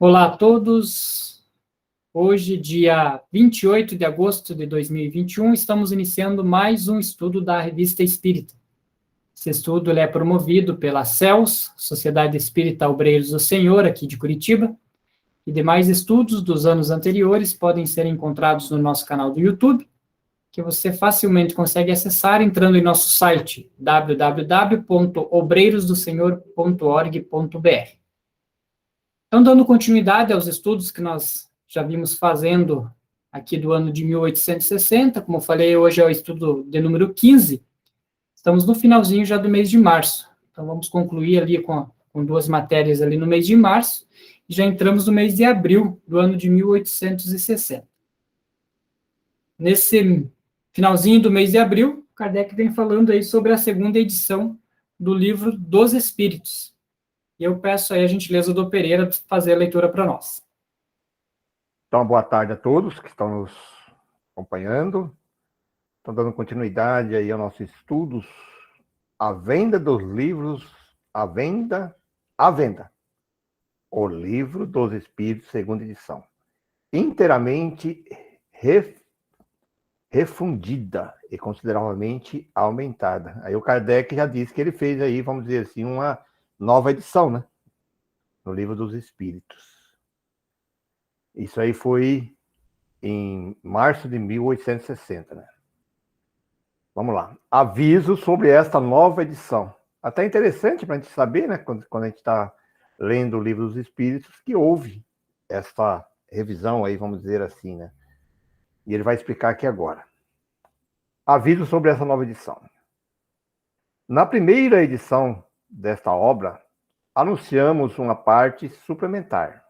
Olá a todos. Hoje, dia 28 de agosto de 2021, estamos iniciando mais um estudo da Revista Espírita. Esse estudo ele é promovido pela CELS, Sociedade Espírita Obreiros do Senhor, aqui de Curitiba, e demais estudos dos anos anteriores podem ser encontrados no nosso canal do YouTube, que você facilmente consegue acessar entrando em nosso site www.obreirosdosenhor.org.br. Então, dando continuidade aos estudos que nós já vimos fazendo aqui do ano de 1860, como eu falei, hoje é o estudo de número 15, estamos no finalzinho já do mês de março. Então, vamos concluir ali com duas matérias ali no mês de março, e já entramos no mês de abril do ano de 1860. Nesse finalzinho do mês de abril, Kardec vem falando aí sobre a segunda edição do livro dos Espíritos. E eu peço aí a gentileza do Pereira de fazer a leitura para nós. Então, boa tarde a todos que estão nos acompanhando. Estão dando continuidade aí aos nossos estudos. A venda dos livros, a venda. O livro dos Espíritos, segunda edição. Inteiramente refundida e consideravelmente aumentada. Aí o Kardec já disse que ele fez aí, vamos dizer assim, uma nova edição, né? No livro dos Espíritos. Isso aí foi em março de 1860, né? Vamos lá. Aviso sobre esta nova edição. Até interessante para a gente saber, né? Quando a gente está lendo o livro dos Espíritos, que houve essa revisão aí, vamos dizer assim, né? E ele vai explicar aqui agora. Aviso sobre essa nova edição. Na primeira edição desta obra, anunciamos uma parte suplementar.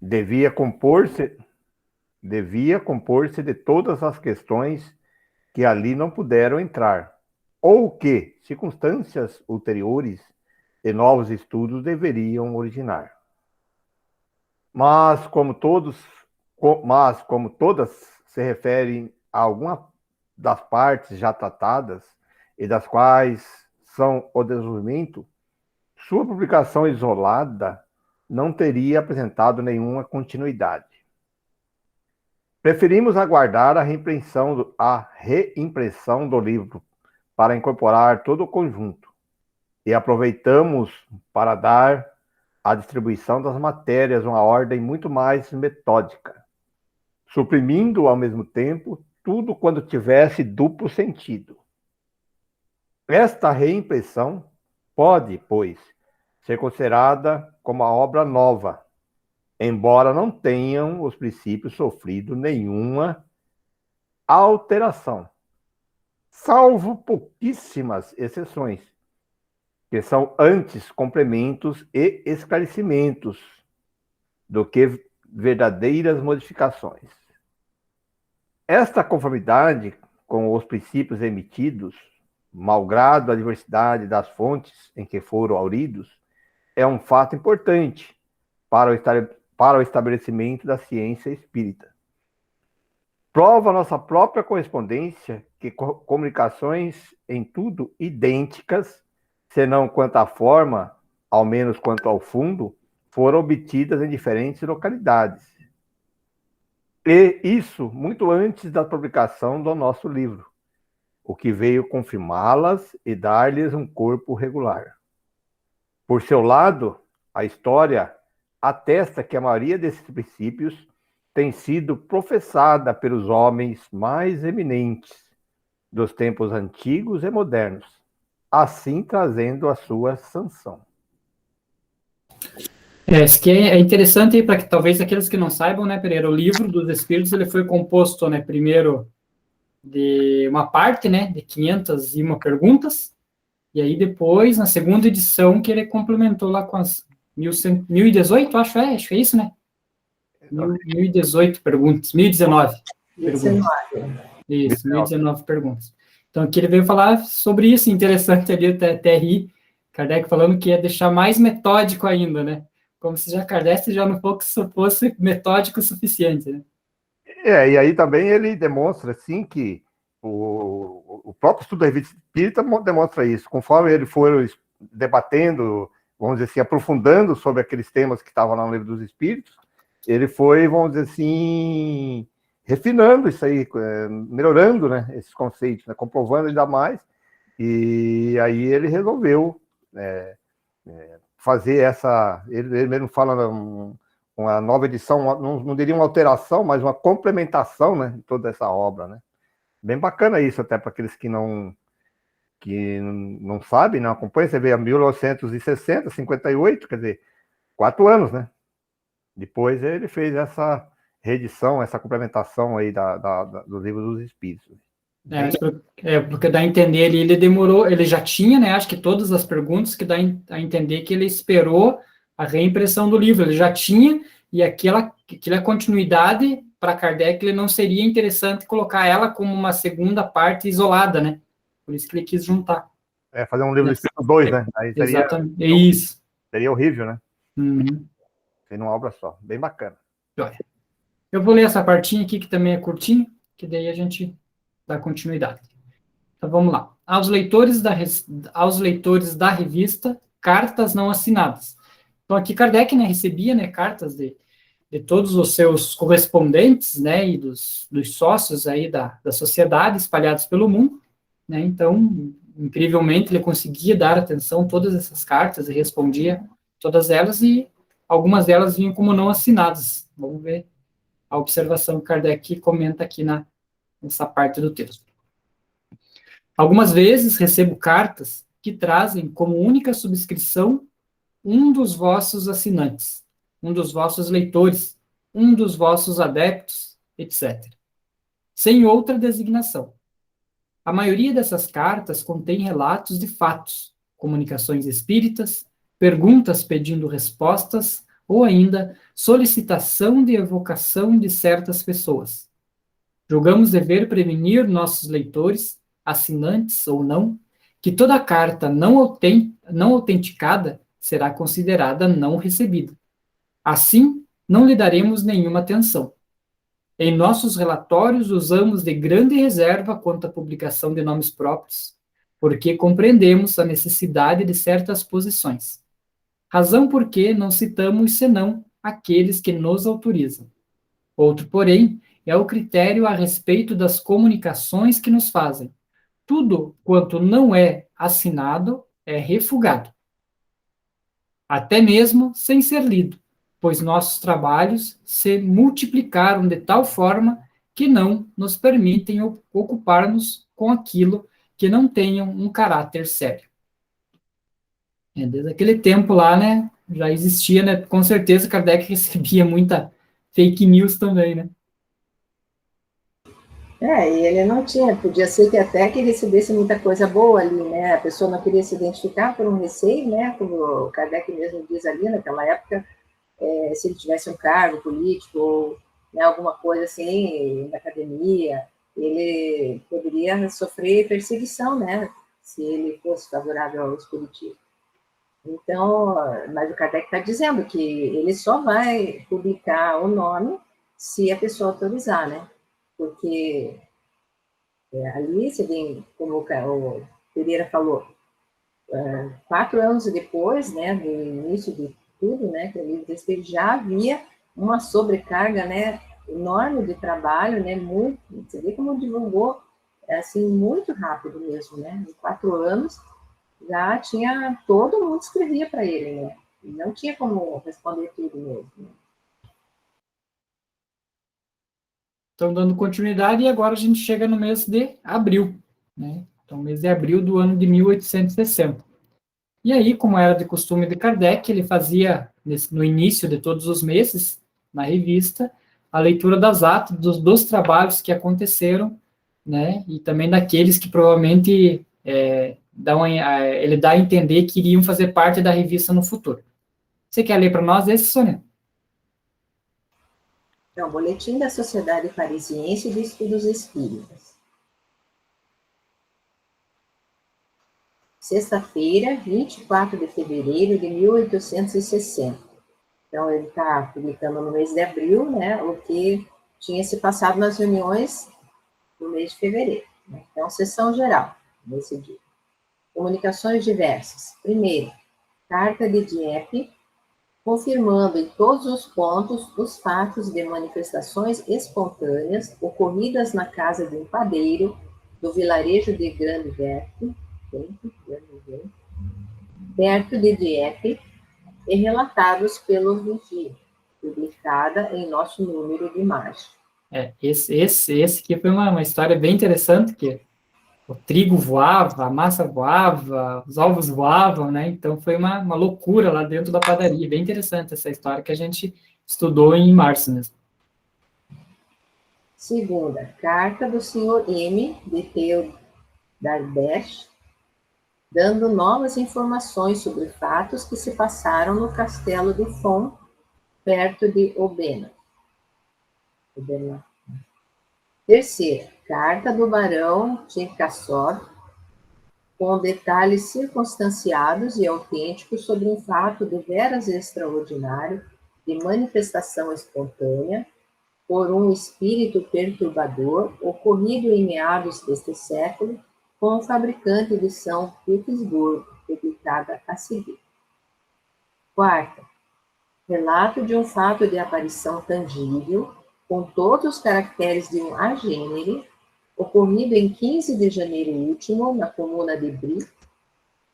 Devia compor-se de todas as questões que ali não puderam entrar, ou que circunstâncias ulteriores e novos estudos deveriam originar. Mas como todas se referem a alguma das partes já tratadas e das quais são o desenvolvimento, sua publicação isolada não teria apresentado nenhuma continuidade. Preferimos aguardar a reimpressão do livro para incorporar todo o conjunto e aproveitamos para dar à distribuição das matérias uma ordem muito mais metódica, suprimindo ao mesmo tempo tudo quando tivesse duplo sentido. Esta reimpressão pode, pois, ser considerada como a obra nova, embora não tenham os princípios sofrido nenhuma alteração, salvo pouquíssimas exceções, que são antes complementos e esclarecimentos do que verdadeiras modificações. Esta conformidade com os princípios emitidos, malgrado a diversidade das fontes em que foram hauridos, é um fato importante para o estabelecimento da ciência espírita. Prova nossa própria correspondência que comunicações em tudo idênticas, senão quanto à forma, ao menos quanto ao fundo, foram obtidas em diferentes localidades. E isso muito antes da publicação do nosso livro, o que veio confirmá-las e dar-lhes um corpo regular. Por seu lado, a história atesta que a maioria desses princípios tem sido professada pelos homens mais eminentes dos tempos antigos e modernos, assim trazendo a sua sanção. Isso que é interessante para que talvez aqueles que não saibam, né, Pereira, o livro dos Espíritos ele foi composto, né, primeiro de uma parte, né, de 501 perguntas, e aí depois, na segunda edição, que ele complementou lá com as 1018, acho que é isso, né? 1018 perguntas, 1019 perguntas. Isso, 1019 perguntas. Então, aqui ele veio falar sobre isso, interessante ali, até ri, Kardec falando que ia deixar mais metódico ainda, né? Como se Kardec já não fosse metódico o suficiente, né? E aí também ele demonstra, assim, que o próprio estudo da Revista Espírita demonstra isso. Conforme ele for debatendo vamos dizer assim, aprofundando sobre aqueles temas que estavam lá no Livro dos Espíritos, ele foi, vamos dizer assim, refinando isso aí, melhorando, né, esses conceitos, né, comprovando ainda mais, e aí ele resolveu fazer essa, ele mesmo fala uma nova edição, não diria uma alteração, mas uma complementação, né, de toda essa obra, né. Bem bacana isso, até para aqueles que não sabem, não acompanham, você vê a 1960, 58, quer dizer, 4 anos, né? Depois ele fez essa reedição, essa complementação aí do Livro dos Espíritos. Porque dá a entender ele demorou, ele já tinha, né, acho que todas as perguntas, que dá a entender que ele esperou a reimpressão do livro, ele já tinha, e aquela continuidade, para Kardec, ele não seria interessante colocar ela como uma segunda parte isolada, né? Por isso que ele quis juntar. Fazer um Livro do Espírito 2, né? Aí exatamente, é isso. Seria horrível, né? Uhum. Seria uma obra só, bem bacana. Eu vou ler essa partinha aqui, que também é curtinha, que daí a gente dá continuidade. Então, vamos lá. Aos leitores da revista, cartas não assinadas. Então, aqui Kardec, né, recebia, né, cartas de todos os seus correspondentes, né, e dos sócios aí da sociedade espalhados pelo mundo, né, então, incrivelmente, ele conseguia dar atenção a todas essas cartas e respondia todas elas, e algumas delas vinham como não assinadas. Vamos ver a observação que Kardec comenta aqui nessa parte do texto. Algumas vezes recebo cartas que trazem como única subscrição um dos vossos assinantes, um dos vossos leitores, um dos vossos adeptos, etc., sem outra designação. A maioria dessas cartas contém relatos de fatos, comunicações espíritas, perguntas pedindo respostas ou ainda solicitação de evocação de certas pessoas. Julgamos dever prevenir nossos leitores, assinantes ou não, que toda carta não autenticada será considerada não recebida. Assim, não lhe daremos nenhuma atenção. Em nossos relatórios, usamos de grande reserva quanto à publicação de nomes próprios, porque compreendemos a necessidade de certas posições. Razão por que não citamos senão aqueles que nos autorizam. Outro, porém, é o critério a respeito das comunicações que nos fazem. Tudo quanto não é assinado é refugado, até mesmo sem ser lido, pois nossos trabalhos se multiplicaram de tal forma que não nos permitem ocupar-nos com aquilo que não tenham um caráter sério. Desde aquele tempo lá, né, já existia, né, com certeza Kardec recebia muita fake news também, né? E ele não tinha, podia ser que até que recebesse muita coisa boa ali, né? A pessoa não queria se identificar por um receio, né? Como o Kardec mesmo diz ali, naquela época, se ele tivesse um cargo político ou, né, alguma coisa assim, na academia, ele poderia sofrer perseguição, né? Se ele fosse favorável ao espiritismo. Então, mas o Kardec está dizendo que ele só vai publicar o nome se a pessoa autorizar, né? Porque ali você vê, como o Pereira falou, 4 anos depois, né, do início de tudo, né, que o livro desse já havia uma sobrecarga, né, enorme de trabalho, né, muito, você vê como divulgou, assim, muito rápido mesmo, né, em 4 anos já tinha, todo mundo escrevia para ele, né, e não tinha como responder tudo mesmo, né. Estão dando continuidade, e agora a gente chega no mês de abril, né? Então, mês de abril do ano de 1860. E aí, como era de costume de Kardec, ele fazia, no início de todos os meses, na revista, a leitura das atas, dos trabalhos que aconteceram, né? E também daqueles que provavelmente ele dá a entender que iriam fazer parte da revista no futuro. Você quer ler para nós esse, Sônia? Então, Boletim da Sociedade Parisiense de Estudos Espíritas. Sexta-feira, 24 de fevereiro de 1860. Então, ele está publicando no mês de abril, né, o que tinha se passado nas reuniões do mês de fevereiro. Né? Então, sessão geral, nesse dia. Comunicações diversas. Primeiro, Carta de Dieppe, confirmando em todos os pontos os fatos de manifestações espontâneas ocorridas na casa de um padeiro do vilarejo de Grande-Verte, perto de Dieppe, e relatados pelo Vigia, publicada em nosso número de março. Esse aqui foi uma história bem interessante, que o trigo voava, a massa voava, os ovos voavam, né? Então foi uma loucura lá dentro da padaria. Bem interessante essa história que a gente estudou em março mesmo. Segunda, carta do Sr. M. de Theo Darbesh, dando novas informações sobre fatos que se passaram no castelo de Fon, perto de Obena. Terceira, carta do barão Tchenkassov, com detalhes circunstanciados e autênticos sobre um fato deveras extraordinário de manifestação espontânea por um espírito perturbador ocorrido em meados deste século com o fabricante de São Petersburgo, publicada a seguir. Quarta, relato de um fato de aparição tangível, com todos os caracteres de um agênere, ocorrido em 15 de janeiro último, na comuna de Brie,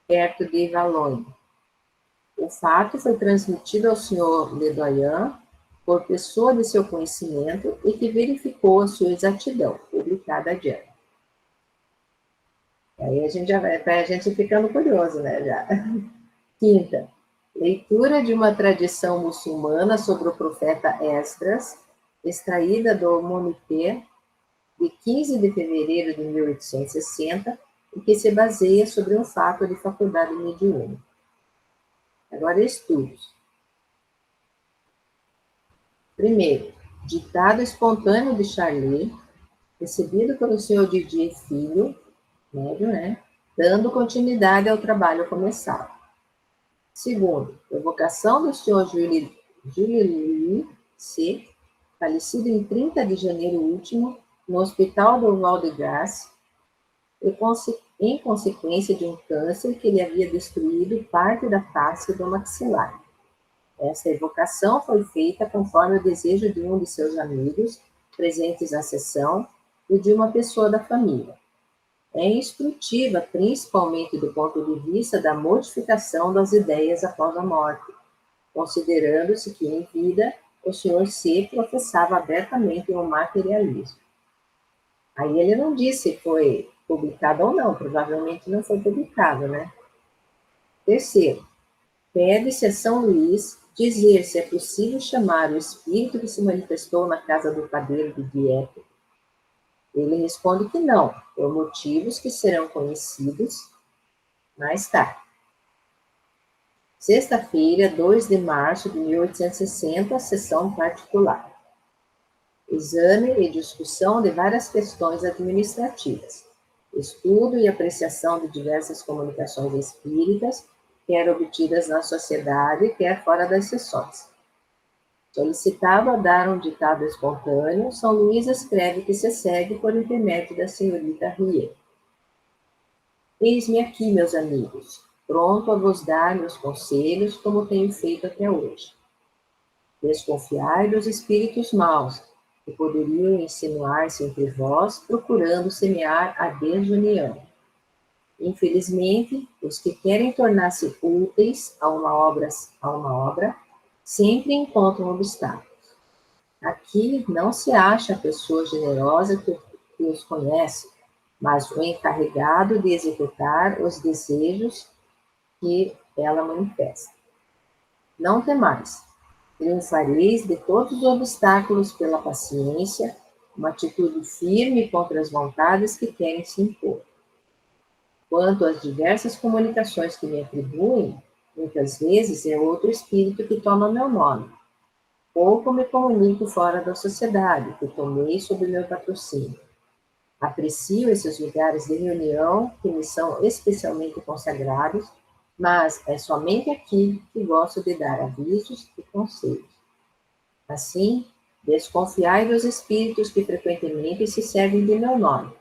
perto de Valognes. O fato foi transmitido ao Sr. Ledoyen por pessoa de seu conhecimento e que verificou a sua exatidão, publicada adiante. Aí a gente já vai, a gente ficando curioso, né, já. Quinta, leitura de uma tradição muçulmana sobre o profeta Esdras, extraída do Monité, de 15 de fevereiro de 1860, e que se baseia sobre um fato de faculdade mediúnica. Agora, estudos. Primeiro, ditado espontâneo de Charlet, recebido pelo Sr. Didier Filho, médio, né, dando continuidade ao trabalho começado. Segundo, provocação do Sr. Julie C., falecido em 30 de janeiro último, no Hospital do Val de Grace, em consequência de um câncer que lhe havia destruído parte da face do maxilar. Essa evocação foi feita conforme o desejo de um de seus amigos, presentes na sessão, e de uma pessoa da família. É instrutiva, principalmente do ponto de vista da modificação das ideias após a morte, considerando-se que, em vida, o Sr. C. professava abertamente o materialismo. Aí ele não disse se foi publicado ou não, provavelmente não foi publicado, né? Terceiro, pede-se a São Luís dizer se é possível chamar o espírito que se manifestou na casa do padeiro de Dieppe. Ele responde que não, por motivos que serão conhecidos mais tarde. Sexta-feira, 2 de março de 1860, sessão particular. Exame e discussão de várias questões administrativas. Estudo e apreciação de diversas comunicações espíritas, quer obtidas na sociedade, quer fora das sessões. Solicitava dar um ditado espontâneo, São Luís escreve que se segue por intermédio da senhorita Rie. Eis-me aqui, meus amigos, pronto a vos dar meus conselhos, como tenho feito até hoje. Desconfiai dos espíritos maus, que poderiam insinuar-se entre vós, procurando semear a desunião. Infelizmente, os que querem tornar-se úteis a uma obra sempre encontram obstáculos. Aqui não se acha a pessoa generosa que os conhece, mas o encarregado de executar os desejos que ela manifesta. Não temais, triunfareis de todos os obstáculos pela paciência, uma atitude firme contra as vontades que querem se impor. Quanto às diversas comunicações que me atribuem, muitas vezes é outro espírito que toma meu nome. Pouco me comunico fora da sociedade, que tomei sob meu patrocínio. Aprecio esses lugares de reunião, que me são especialmente consagrados, mas é somente aqui que gosto de dar avisos e conselhos. Assim, desconfiai dos espíritos que frequentemente se servem de meu nome.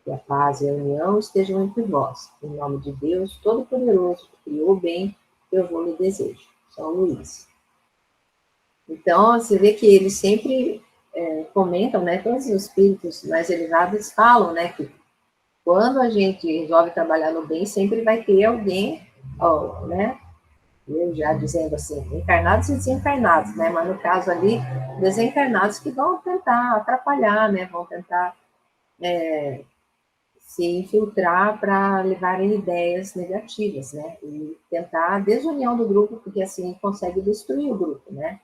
Que a paz e a união estejam entre vós. Em nome de Deus Todo-Poderoso, que criou o bem, eu vou lhe desejo. São Luís. Então, você vê que eles sempre comentam, né, todos os espíritos mais elevados falam, né, que quando a gente resolve trabalhar no bem, sempre vai ter alguém, né, eu já dizendo assim, encarnados e desencarnados, né, mas no caso ali, desencarnados que vão tentar atrapalhar, né, vão tentar se infiltrar para levarem ideias negativas, né, e tentar a desunião do grupo, porque assim consegue destruir o grupo, né.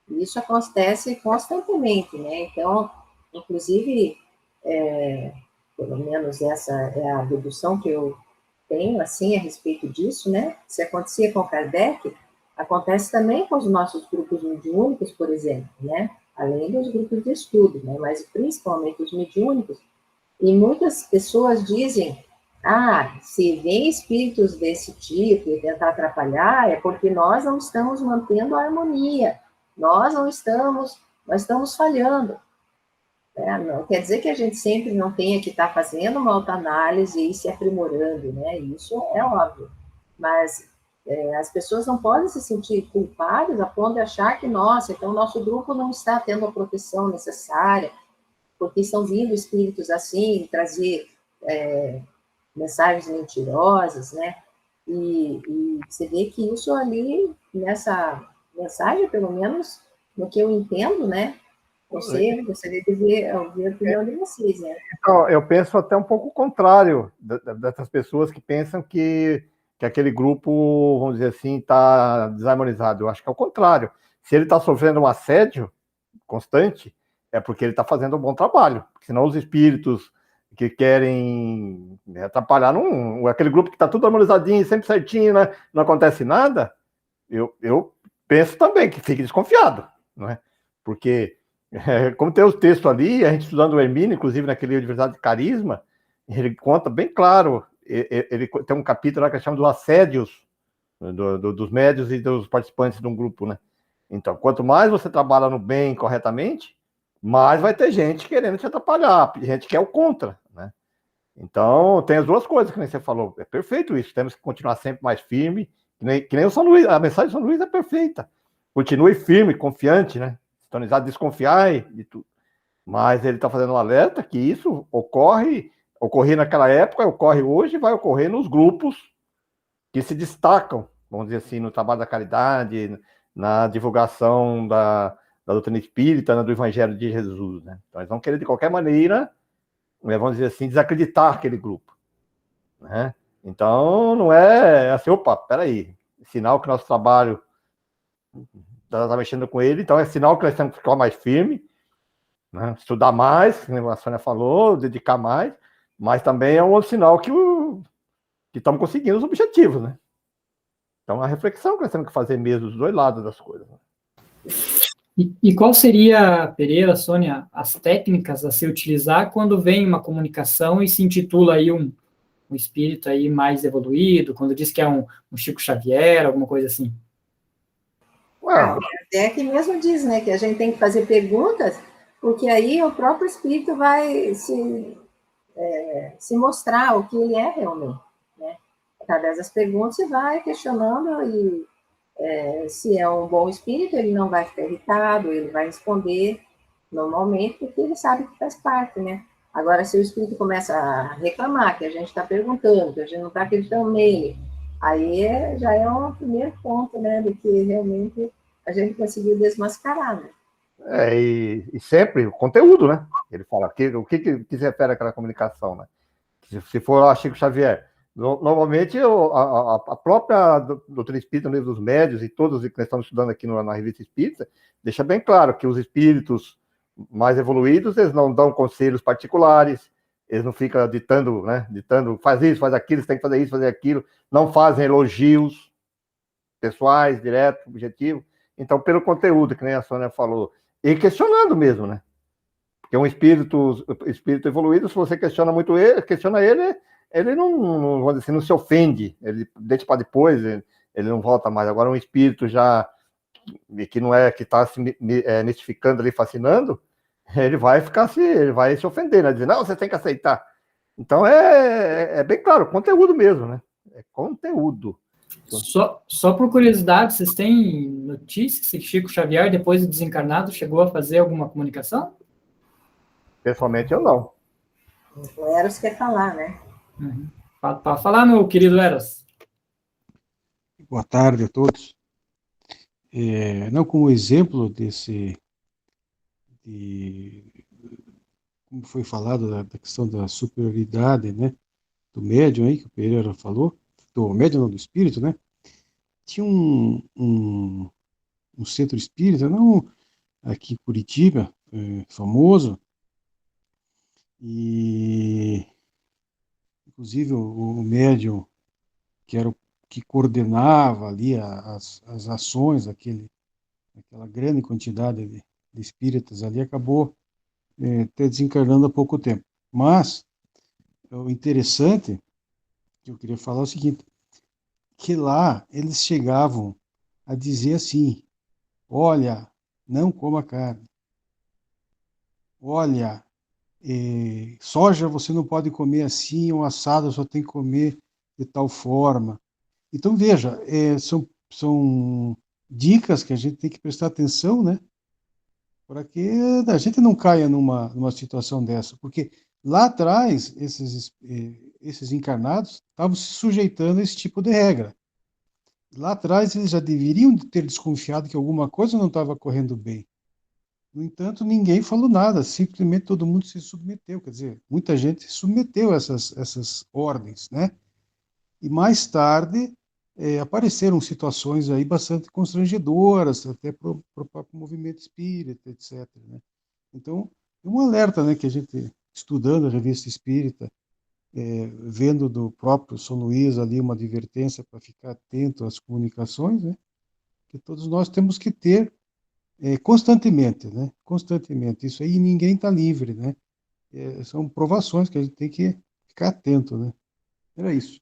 Isso acontece constantemente, né? Então, inclusive, pelo menos essa é a dedução que eu tenho, assim, a respeito disso, né? Se acontecia com Kardec, acontece também com os nossos grupos mediúnicos, por exemplo, né? Além dos grupos de estudo, né? Mas principalmente os mediúnicos. E muitas pessoas dizem, se vem espíritos desse tipo e tentar atrapalhar, é porque nós não estamos mantendo a harmonia, nós estamos falhando. Não quer dizer que a gente sempre não tenha que estar fazendo uma autoanálise e se aprimorando, né? Isso é óbvio. Mas as pessoas não podem se sentir culpadas a ponto de achar que, nossa, então o nosso grupo não está tendo a proteção necessária, porque estão vindo espíritos assim, trazer mensagens mentirosas, né? E você vê que isso ali, nessa mensagem, pelo menos, no que eu entendo, né? Gostaria de ouvir a opinião de vocês, né? Então, eu penso até um pouco o contrário dessas pessoas que pensam que aquele grupo, vamos dizer assim, está desarmonizado. Eu acho que é o contrário. Se ele está sofrendo um assédio constante, é porque ele está fazendo um bom trabalho. Porque senão os espíritos que querem atrapalhar, aquele grupo que está tudo harmonizadinho, sempre certinho, né? Não acontece nada, eu penso também que fique desconfiado, não é? Porque, como tem os textos ali, a gente estudando o Hermínio, inclusive naquele Universidade de Carisma, ele conta bem claro, ele tem um capítulo lá que chama dos assédios dos médios e dos participantes de um grupo, né? Então, quanto mais você trabalha no bem corretamente, mais vai ter gente querendo te atrapalhar, gente que é o contra, né? Então, tem as duas coisas que nem você falou. É perfeito isso, temos que continuar sempre mais firme, que nem o São Luís, a mensagem de São Luís é perfeita. Continue firme, confiante, né? Sintonizado, desconfiar de tudo. Mas ele está fazendo um alerta que isso ocorria naquela época, ocorre hoje e vai ocorrer nos grupos que se destacam, vamos dizer assim, no trabalho da caridade, na divulgação da doutrina espírita, né, do Evangelho de Jesus, né? Então, eles vão querer, de qualquer maneira, vamos dizer assim, desacreditar aquele grupo, né? Então, não é assim, opa, peraí, sinal que nosso trabalho está mexendo com ele, então é sinal que nós temos que ficar mais firme, né? Estudar mais, como a Sônia falou, dedicar mais, mas também é um outro sinal que estamos conseguindo os objetivos, né? Então, a reflexão que nós temos que fazer mesmo dos dois lados das coisas. E qual seria, Pereira, Sônia, as técnicas a se utilizar quando vem uma comunicação e se intitula aí um espírito aí mais evoluído, quando diz que é um Chico Xavier, alguma coisa assim? Até que mesmo diz, né, que a gente tem que fazer perguntas, porque aí o próprio espírito vai se mostrar o que ele é realmente, né? Através das perguntas você vai questionando e se é um bom espírito, ele não vai ficar irritado, ele vai responder normalmente, porque ele sabe que faz parte, né? Agora, se o espírito começa a reclamar, que a gente está perguntando, que a gente não está acreditando nele, aí já é um primeiro ponto, né, de que realmente a gente conseguiu desmascarar, né? E sempre o conteúdo, né? Ele fala o que se refere àquela comunicação, né? Se for lá Chico Xavier, normalmente a própria doutrina espírita, no livro dos médios e todos que nós estamos estudando aqui na revista espírita, deixa bem claro que os espíritos mais evoluídos, eles não dão conselhos particulares, eles não ficam ditando, né? Ditando, faz isso, faz aquilo, você tem que fazer isso, fazer aquilo, não fazem elogios pessoais, direto, objetivo. Então, pelo conteúdo, que nem a Sônia falou, e questionando mesmo, né? Porque um espírito evoluído, se você questiona ele, ele não, vamos dizer assim, não se ofende, ele deixa para depois, ele não volta mais. Agora, um espírito já que não é, que está se mistificando ali, fascinando, ele vai se ofender, né? Dizer, não, você tem que aceitar. Então, é bem claro, conteúdo mesmo, né? É conteúdo. Só por curiosidade, vocês têm notícias se Chico Xavier, depois de desencarnado, chegou a fazer alguma comunicação? Pessoalmente, eu não. O Eros quer falar, né? Uhum. Para falar, meu querido Eros. Boa tarde a todos. Não como exemplo como foi falado, da questão da superioridade, né, do médium aí, que o Pereira falou, do médium, não, do espírito, né? Tinha um centro espírita, não aqui em Curitiba, famoso, e inclusive o médium que era o que coordenava ali as ações aquela grande quantidade de espíritas ali, acabou até desencarnando há pouco tempo. Mas o interessante que eu queria falar é o seguinte, que lá eles chegavam a dizer assim, olha, não coma carne, olha, soja você não pode comer assim, o assado só tem que comer de tal forma. Então, veja, são dicas que a gente tem que prestar atenção, né? Para que a gente não caia numa situação dessa. Porque lá atrás, esses encarnados estavam se sujeitando a esse tipo de regra. Lá atrás, eles já deveriam ter desconfiado que alguma coisa não estava correndo bem. No entanto, ninguém falou nada, simplesmente todo mundo se submeteu. Quer dizer, muita gente se submeteu a essas ordens, né? E mais tarde apareceram situações aí bastante constrangedoras, até para o próprio movimento espírita, etc. Né? Então, é um alerta, né, que a gente, estudando a revista espírita, vendo do próprio São Luís ali uma advertência para ficar atento às comunicações, né, que todos nós temos que ter constantemente, né, constantemente. Isso aí ninguém está livre, né? São provações que a gente tem que ficar atento, né? Era isso.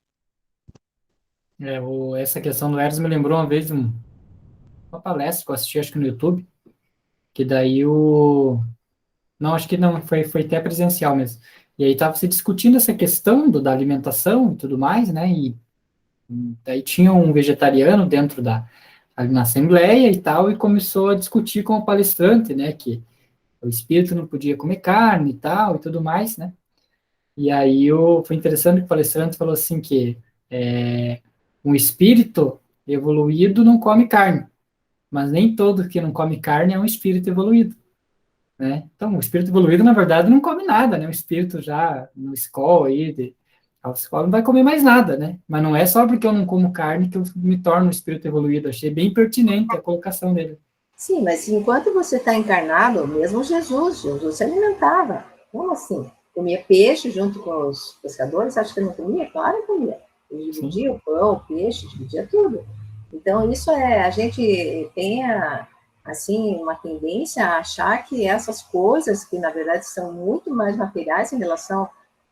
Essa questão do Eros me lembrou uma vez uma palestra que eu assisti, acho que no YouTube, que daí Não, acho que não, foi até presencial mesmo. E aí estava se discutindo essa questão da alimentação e tudo mais, né? E daí tinha um vegetariano dentro ali na assembleia e tal, e começou a discutir com o palestrante, né? Que o espírito não podia comer carne e tal, e tudo mais, né? E aí foi interessante que o palestrante falou assim que um espírito evoluído não come carne, mas nem todo que não come carne é um espírito evoluído, né? Então, o espírito evoluído, na verdade, não come nada, né? O espírito já no escola aí, a escola não vai comer mais nada, né? Mas não é só porque eu não como carne que eu me torno um espírito evoluído. Achei bem pertinente a colocação dele. Sim, mas enquanto você está encarnado, mesmo Jesus se alimentava. Como assim? Comia peixe junto com os pescadores? Acho que não comia? Claro que comia. Ele dividia o pão, o peixe, dividia tudo. Então, isso a gente tem assim, uma tendência a achar que essas coisas, que na verdade são muito mais materiais em relação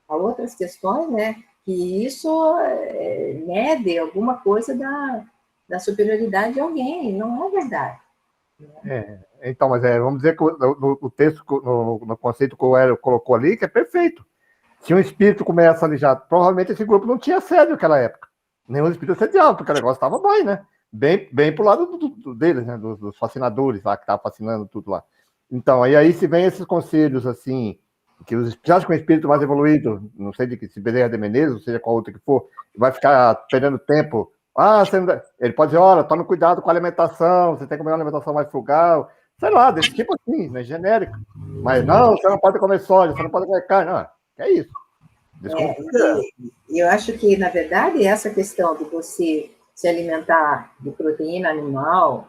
a outras questões, né? Que isso mede alguma coisa da superioridade de alguém. Não é verdade. Então, mas vamos dizer que no texto, no conceito que o Hélio colocou ali, que é perfeito. Se um espírito começa ali já, provavelmente esse grupo não tinha assédio naquela época. Nenhum espírito assediava, porque o negócio estava bem, né? Bem pro lado deles, né? Dos fascinadores lá, que estavam fascinando tudo lá. Então, aí se vem esses conselhos, assim, que já acho que um espírito mais evoluído, não sei se Bezerra de Menezes, ou seja qual outro que for, vai ficar perdendo tempo. Ele pode dizer, olha, tome cuidado com a alimentação, você tem que comer uma alimentação mais frugal, sei lá, desse tipo assim, né, genérico. Mas não, você não pode comer soja, você não pode comer carne, não, é isso. Eu acho que, na verdade, essa questão de você se alimentar de proteína animal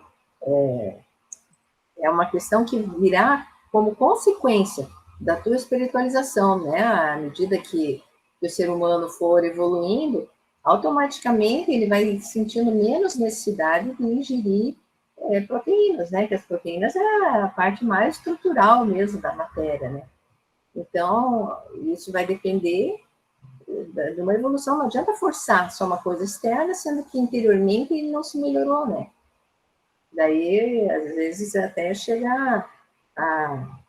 é uma questão que virá como consequência da tua espiritualização, né? À medida que o ser humano for evoluindo, automaticamente ele vai sentindo menos necessidade de ingerir proteínas, né? Que as proteínas é a parte mais estrutural mesmo da matéria, né? Então, isso vai depender de uma evolução. Não adianta forçar só uma coisa externa, sendo que interiormente não se melhorou, né? Daí, às vezes, até chegar a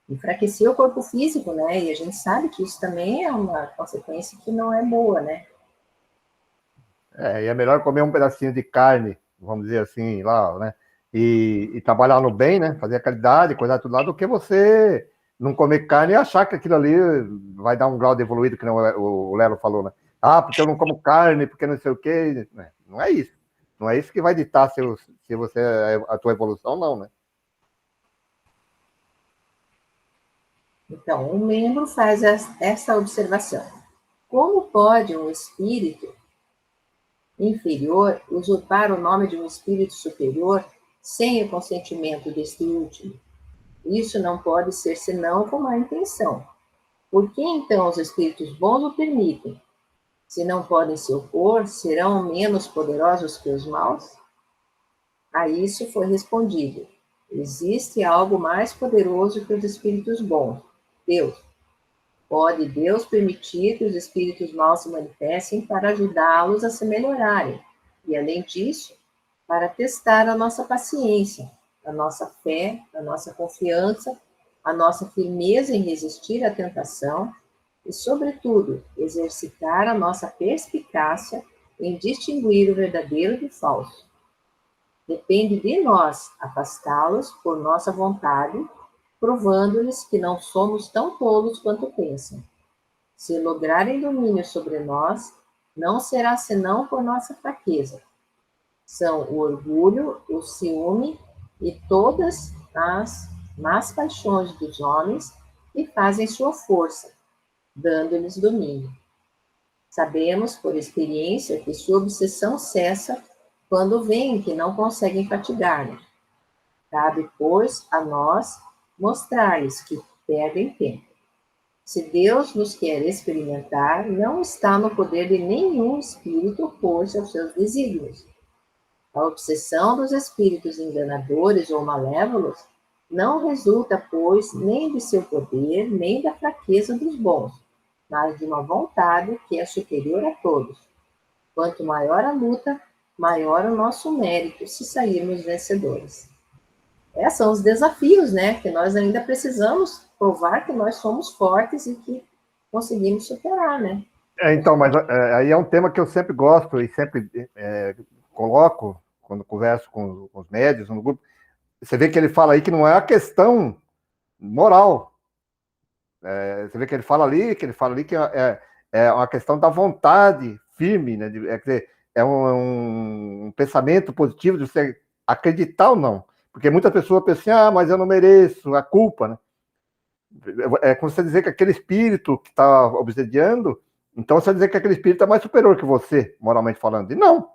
enfraquecer o corpo físico, né? E a gente sabe que isso também é uma consequência que não é boa, né? E é melhor comer um pedacinho de carne, vamos dizer assim, lá, né? E trabalhar no bem, né? Fazer a qualidade, coisar tudo lá, do que você não comer carne e achar que aquilo ali vai dar um grau de evoluído, que não o Lelo falou, né? Ah, porque eu não como carne, porque não sei o quê. Não é isso. Não é isso que vai ditar se você a tua evolução, não, né? Então, um membro faz essa observação. Como pode um espírito inferior usurpar o nome de um espírito superior sem o consentimento deste último? Isso não pode ser senão com má intenção. Por que então os espíritos bons o permitem? Se não podem se opor, serão menos poderosos que os maus? A isso foi respondido: existe algo mais poderoso que os espíritos bons, Deus. Pode Deus permitir que os espíritos maus se manifestem para ajudá-los a se melhorarem. E, além disso, para testar a nossa paciência, a nossa fé, a nossa confiança, a nossa firmeza em resistir à tentação e, sobretudo, exercitar a nossa perspicácia em distinguir o verdadeiro do falso. Depende de nós afastá-los por nossa vontade, provando-lhes que não somos tão tolos quanto pensam. Se lograrem domínio sobre nós, não será senão por nossa fraqueza. São o orgulho, o ciúme e todas as más paixões dos homens que fazem sua força, dando-lhes domínio. Sabemos, por experiência, que sua obsessão cessa quando veem que não conseguem fatigar-nos. Cabe, pois, a nós mostrar-lhes que perdem tempo. Se Deus nos quer experimentar, não está no poder de nenhum espírito opor-se aos seus desígnios. A obsessão dos espíritos enganadores ou malévolos não resulta, pois, nem de seu poder, nem da fraqueza dos bons, mas de uma vontade que é superior a todos. Quanto maior a luta, maior o nosso mérito se sairmos vencedores. Esses são os desafios, né? Que nós ainda precisamos provar que nós somos fortes e que conseguimos superar, né? Então, mas aí é um tema que eu sempre gosto e sempre coloco quando converso com os médios no grupo. Você vê que ele fala aí que não é a questão moral. Você vê que ele fala ali que é uma questão da vontade firme, né? É um pensamento positivo de você acreditar ou não. Porque muitas pessoas pensam assim, mas eu não mereço, a culpa, né? É como você dizer que aquele espírito que está obsediando, então você dizer que aquele espírito é mais superior que você, moralmente falando. E não.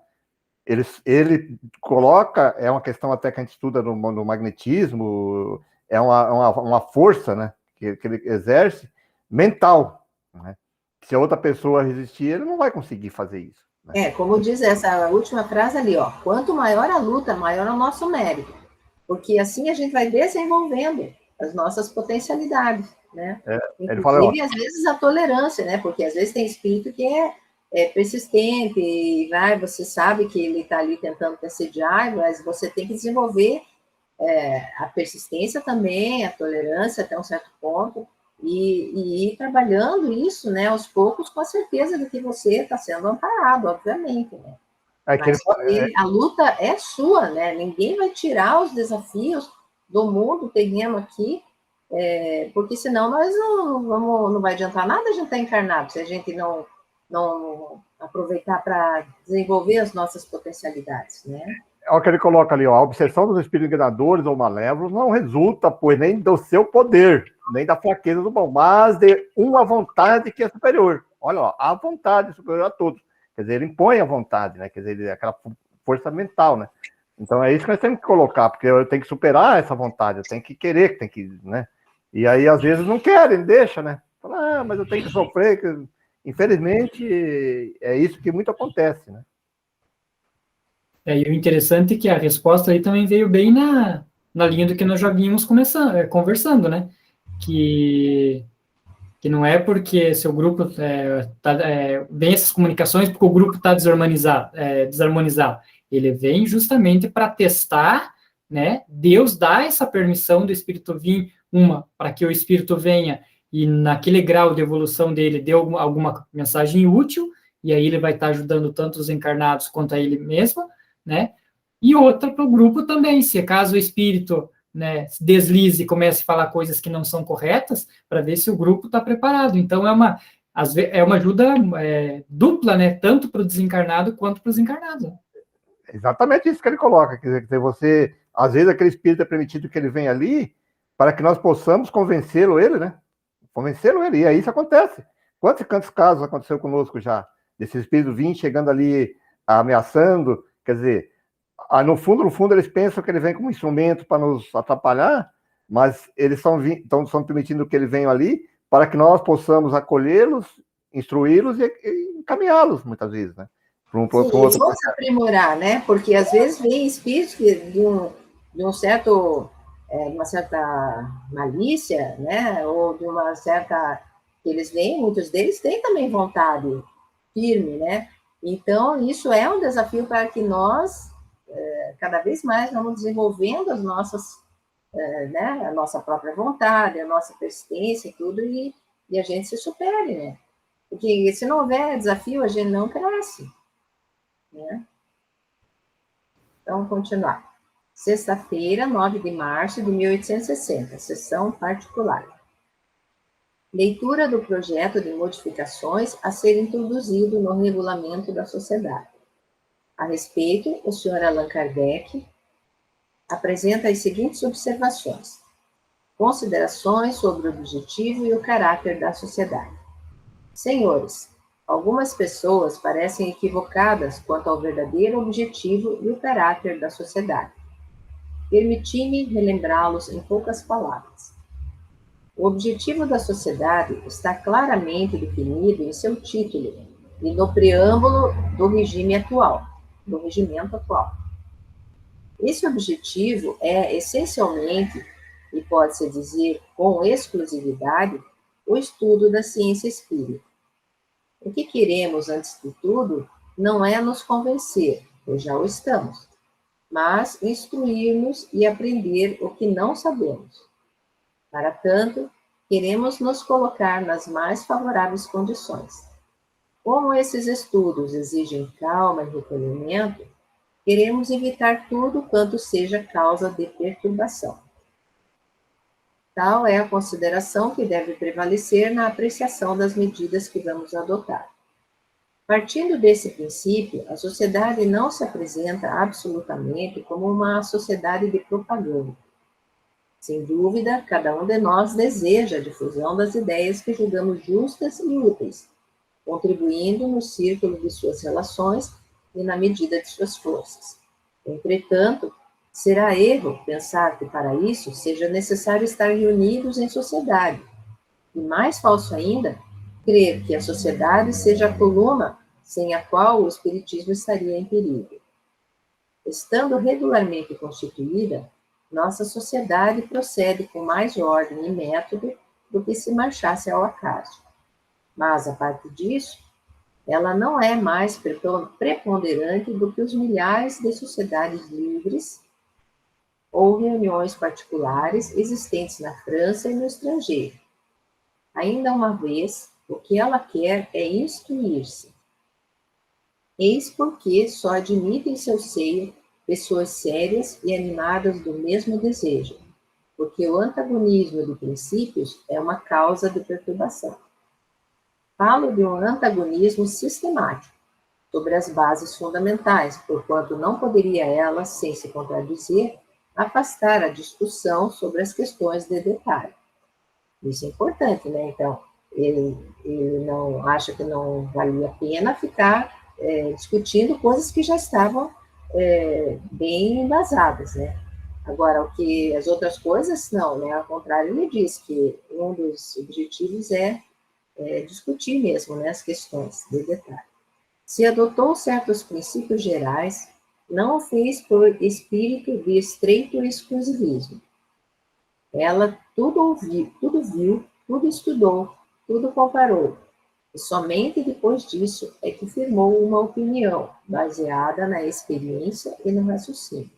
Ele coloca, é uma questão até que a gente estuda no magnetismo, é uma força, né, que ele exerce, mental, né? Se a outra pessoa resistir, ele não vai conseguir fazer isso. Né? Como diz essa última frase ali, ó, quanto maior a luta, maior o nosso mérito, porque assim a gente vai desenvolvendo as nossas potencialidades, né? Inclusive, fala, às vezes, a tolerância, né? Porque às vezes tem espírito que é persistente, e você sabe que ele está ali tentando te assediar, mas você tem que desenvolver a persistência também, a tolerância até um certo ponto, e ir trabalhando isso, né, aos poucos, com a certeza de que você está sendo amparado, obviamente, né? Mas a luta é sua, né? Ninguém vai tirar os desafios do mundo terreno aqui, porque senão nós não vai adiantar nada a gente estar encarnado, se a gente não aproveitar para desenvolver as nossas potencialidades, né? É o que ele coloca ali, ó, a obsessão dos espíritos enganadores ou malévolos não resulta, pois, nem do seu poder, nem da fraqueza do bom, mas de uma vontade que é superior. Olha, ó, a vontade é superior a todos. Quer dizer, ele impõe a vontade, né? Quer dizer, aquela força mental, né? Então é isso que nós temos que colocar, porque eu tenho que superar essa vontade, eu tenho que querer, né? E aí, às vezes, não querem, deixa, né? Fala, mas eu tenho que sofrer. Infelizmente, é isso que muito acontece, né? E o interessante é que a resposta aí também veio bem na linha do que nós já vínhamos conversando, né? Que não é porque seu grupo vem essas comunicações porque o grupo está desarmonizado. Ele vem justamente para testar, né? Deus dá essa permissão do espírito vir, para que o espírito venha e naquele grau de evolução dele dê alguma mensagem útil, e aí ele vai estar ajudando tanto os encarnados quanto a ele mesmo, né? E outra para o grupo também, se caso o espírito, né, deslize e comece a falar coisas que não são corretas, para ver se o grupo está preparado. Então, é uma ajuda dupla, né? Tanto para o desencarnado quanto para os encarnados. Exatamente isso que ele coloca. Quer dizer, você, às vezes, aquele espírito é permitido que ele venha ali para que nós possamos convencê-lo, ele, né? Convencê-lo, ele. E aí isso acontece. Quantos casos aconteceu conosco já? Desse espírito vir chegando ali, ameaçando. Quer dizer, no fundo, eles pensam que ele vem como instrumento para nos atrapalhar, mas eles estão permitindo que ele venha ali para que nós possamos acolhê-los, instruí-los e encaminhá-los, muitas vezes, né? Sim, eles vão se aprimorar, né? Porque às vezes vem espíritos de uma certa malícia, né? Ou de uma certa... muitos deles têm também vontade firme, né? Então, isso é um desafio para que nós, cada vez mais, vamos desenvolvendo as nossas, né? A nossa própria vontade, a nossa persistência e tudo, e a gente se supere, né? Porque se não houver desafio, a gente não cresce. Né? Então, vamos continuar. Sexta-feira, 9 de março de 1860, sessão particular. Leitura do projeto de modificações a ser introduzido no regulamento da sociedade. A respeito, o Sr. Allan Kardec apresenta as seguintes observações. Considerações sobre o objetivo e o caráter da sociedade. Senhores, algumas pessoas parecem equivocadas quanto ao verdadeiro objetivo e o caráter da sociedade. Permiti-me relembrá-los em poucas palavras. O objetivo da sociedade está claramente definido em seu título e no preâmbulo do regimento atual. Esse objetivo é, essencialmente, e pode-se dizer com exclusividade, o estudo da ciência espírita. O que queremos, antes de tudo, não é nos convencer, pois já o estamos, mas instruir-nos e aprender o que não sabemos. Para tanto, queremos nos colocar nas mais favoráveis condições. Como esses estudos exigem calma e recolhimento, queremos evitar tudo quanto seja causa de perturbação. Tal é a consideração que deve prevalecer na apreciação das medidas que vamos adotar. Partindo desse princípio, a sociedade não se apresenta absolutamente como uma sociedade de propaganda. Sem dúvida, cada um de nós deseja a difusão das ideias que julgamos justas e úteis, contribuindo no círculo de suas relações e na medida de suas forças. Entretanto, será erro pensar que para isso seja necessário estar reunidos em sociedade, e mais falso ainda, crer que a sociedade seja a coluna sem a qual o espiritismo estaria em perigo. Estando regularmente constituída, nossa sociedade procede com mais ordem e método do que se marchasse ao acaso. Mas, a parte disso, ela não é mais preponderante do que os milhares de sociedades livres ou reuniões particulares existentes na França e no estrangeiro. Ainda uma vez, o que ela quer é instruir-se. Eis porque só admite em seu seio pessoas sérias e animadas do mesmo desejo, porque o antagonismo de princípios é uma causa de perturbação. Falo de um antagonismo sistemático, sobre as bases fundamentais, porquanto não poderia ela, sem se contradizer, afastar a discussão sobre as questões de detalhe. Isso é importante, né? Então, ele não acha que não valia a pena ficar discutindo coisas que já estavam bem embasadas, né? Agora, o que as outras coisas, não, né? Ao contrário, ele diz que um dos objetivos é discutir mesmo, né, as questões de detalhe. Se adotou certos princípios gerais, não o fez por espírito de estreito exclusivismo. Ela tudo ouviu, tudo viu, tudo estudou, tudo comparou, e somente depois disso é que firmou uma opinião baseada na experiência e no raciocínio.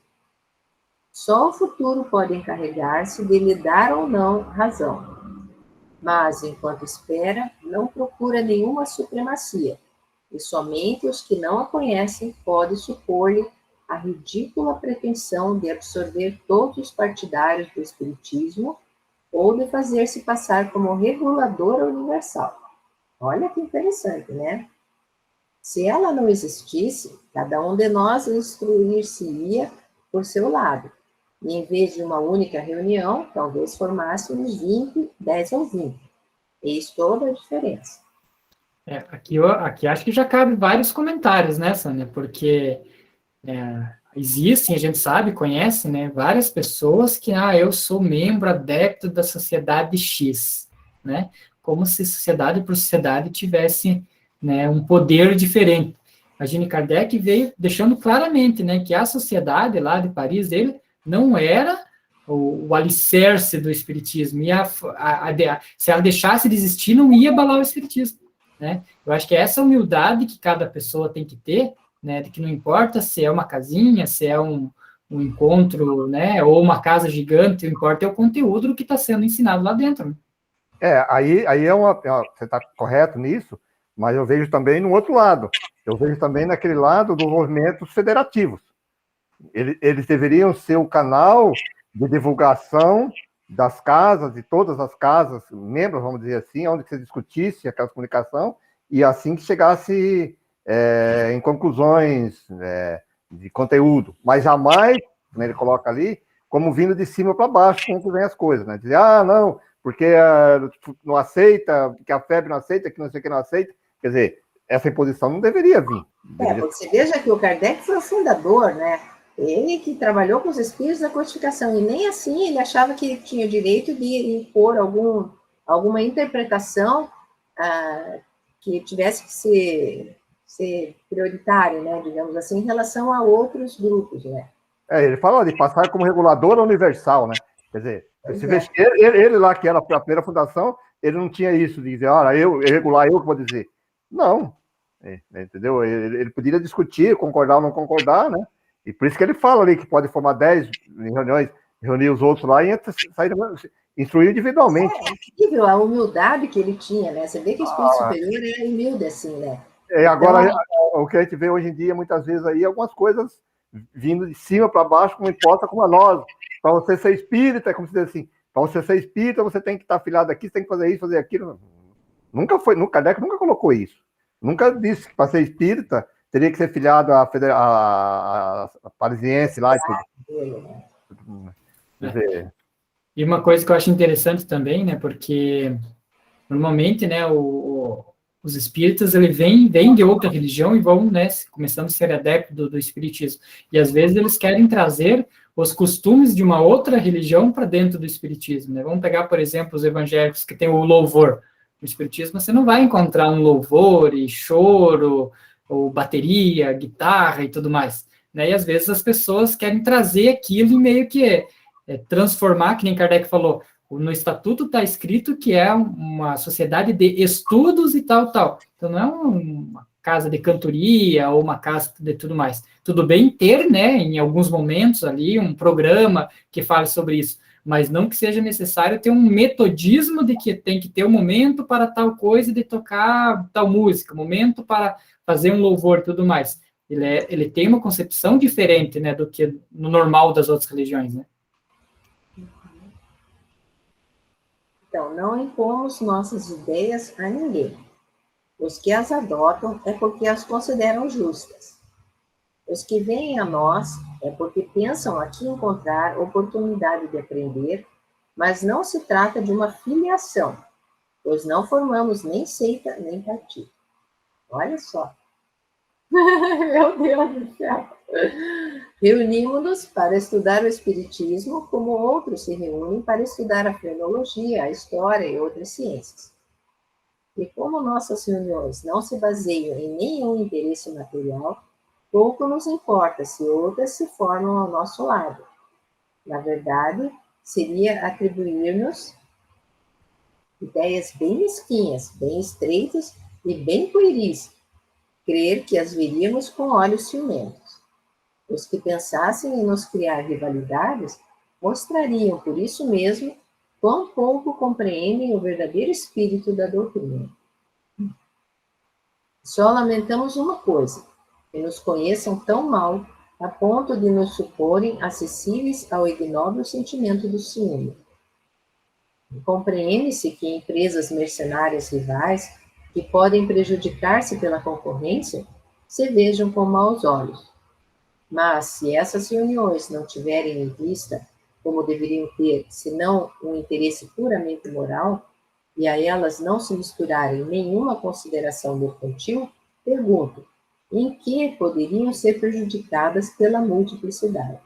Só o futuro pode encarregar-se de lhe dar ou não razão, mas, enquanto espera, não procura nenhuma supremacia, e somente os que não a conhecem podem supor-lhe a ridícula pretensão de absorver todos os partidários do espiritismo ou de fazer-se passar como reguladora universal. Olha que interessante, né? Se ela não existisse, cada um de nós instruir-se-ia por seu lado. E em vez de uma única reunião, talvez formássemos 20, 10 ou 20. Eis toda a diferença. Aqui acho que já cabe vários comentários, né, Sônia? Porque existem, a gente sabe, conhece, né, várias pessoas que, eu sou membro adepto da sociedade X, né? Como se sociedade por sociedade tivesse, né, um poder diferente. A Jeanne Kardec veio deixando claramente, né, que a sociedade lá de Paris dele não era o alicerce do espiritismo. Se ela deixasse de existir, não ia abalar o espiritismo, né? Eu acho que é essa humildade que cada pessoa tem que ter, né, de que não importa se é uma casinha, se é um encontro, né, ou uma casa gigante, o que importa é o conteúdo do que está sendo ensinado lá dentro. Né? Aí você está correto nisso, mas eu vejo também no outro lado. Eu vejo também naquele lado dos movimentos federativos. Eles deveriam ser o canal de divulgação das casas, de todas as casas, membros, vamos dizer assim, onde se discutisse aquela comunicação, e assim que chegasse em conclusões de conteúdo. Mas jamais, como ele coloca ali, como vindo de cima para baixo, como que vem as coisas, né? Dizer, não, porque não aceita, porque a febre não aceita, que não sei o que não aceita. Quer dizer, essa imposição não deveria vir. Porque você veja que o Kardec foi o fundador, né? Ele que trabalhou com os espíritos da codificação, e nem assim ele achava que ele tinha o direito de impor alguma interpretação que tivesse que ser prioritária, né, digamos assim, em relação a outros grupos, né? Ele fala de passar como reguladora universal, né? Quer dizer, ele lá, que era a primeira fundação, ele não tinha isso de dizer, olha, eu regular, eu que vou dizer. Não, entendeu? Ele poderia discutir, concordar ou não concordar, né? E por isso que ele fala ali que pode formar 10 reuniões, reunir os outros lá e sair, instruir individualmente. É incrível a humildade que ele tinha, né? Você vê que o espírito superior é humilde assim, né? Agora, o que a gente vê hoje em dia, muitas vezes aí, algumas coisas vindo de cima para baixo, como imposta como a nós. Para você ser espírita, é como se diz assim, para você ser espírita, você tem que estar afiliado aqui, você tem que fazer isso, fazer aquilo. Nunca foi, Kardec nunca colocou isso. Nunca disse que para ser espírita teria que ser filiado a parisiense lá e tudo. E uma coisa que eu acho interessante também, né, porque normalmente, né, os espíritas, eles vêm de outra religião e vão, né, começando a ser adeptos do espiritismo. E às vezes eles querem trazer os costumes de uma outra religião para dentro do espiritismo, né? Vamos pegar, por exemplo, os evangélicos que têm o louvor. No espiritismo você não vai encontrar um louvor e choro, ou bateria, guitarra e tudo mais, né? E às vezes as pessoas querem trazer aquilo e meio que transformar, que nem Kardec falou, no estatuto está escrito que é uma sociedade de estudos e tal. Então não é uma casa de cantoria ou uma casa de tudo mais. Tudo bem ter, né, em alguns momentos ali, um programa que fale sobre isso, mas não que seja necessário ter um metodismo de que tem que ter um momento para tal coisa de tocar tal música, momento para fazer um louvor e tudo mais. Ele tem uma concepção diferente, né, do que no normal das outras religiões, né? Então, não impomos nossas ideias a ninguém. Os que as adotam é porque as consideram justas. Os que vêm a nós é porque pensam aqui encontrar oportunidade de aprender, mas não se trata de uma filiação, pois não formamos nem seita, nem partido. Olha só. Meu Deus do céu. Reunimos-nos para estudar o Espiritismo, como outros se reúnem para estudar a filologia, a história e outras ciências. E como nossas reuniões não se baseiam em nenhum interesse material, pouco nos importa se outras se formam ao nosso lado. Na verdade, seria atribuir-nos ideias bem mesquinhas, bem estreitas e bem pueris, crer que as veríamos com olhos ciumentos. Os que pensassem em nos criar rivalidades mostrariam, por isso mesmo, quão pouco compreendem o verdadeiro espírito da doutrina. Só lamentamos uma coisa, que nos conheçam tão mal a ponto de nos suporem acessíveis ao ignóbil sentimento do ciúme. Compreende-se que empresas mercenárias rivais, que podem prejudicar-se pela concorrência, se vejam com maus olhos. Mas, se essas reuniões não tiverem em vista, como deveriam ter, senão um interesse puramente moral, e a elas não se misturarem nenhuma consideração mercantil, pergunto, em que poderiam ser prejudicadas pela multiplicidade?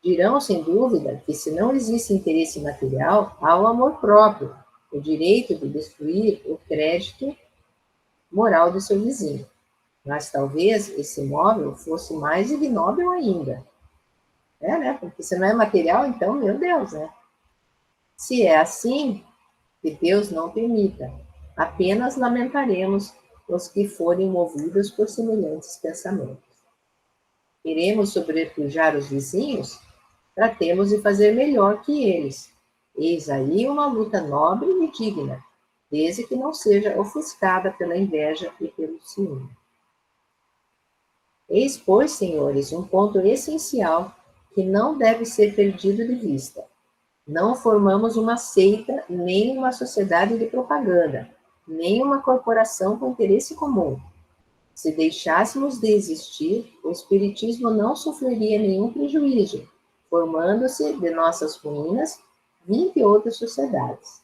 Dirão, sem dúvida, que se não existe interesse material, há o amor próprio, o direito de destruir o crédito moral do seu vizinho. Mas talvez esse móvel fosse mais ignóbil ainda. Né? Porque se não é material, então, meu Deus, né? Se é assim, que Deus não permita, apenas lamentaremos os que forem movidos por semelhantes pensamentos. Iremos sobrepujar os vizinhos? Tratemos de fazer melhor que eles. Eis aí uma luta nobre e digna, desde que não seja ofuscada pela inveja e pelo ciúme. Eis, pois, senhores, um ponto essencial que não deve ser perdido de vista. Não formamos uma seita, nem uma sociedade de propaganda, nem uma corporação com interesse comum. Se deixássemos de existir, o Espiritismo não sofreria nenhum prejuízo, formando-se de nossas ruínas 20 outras sociedades.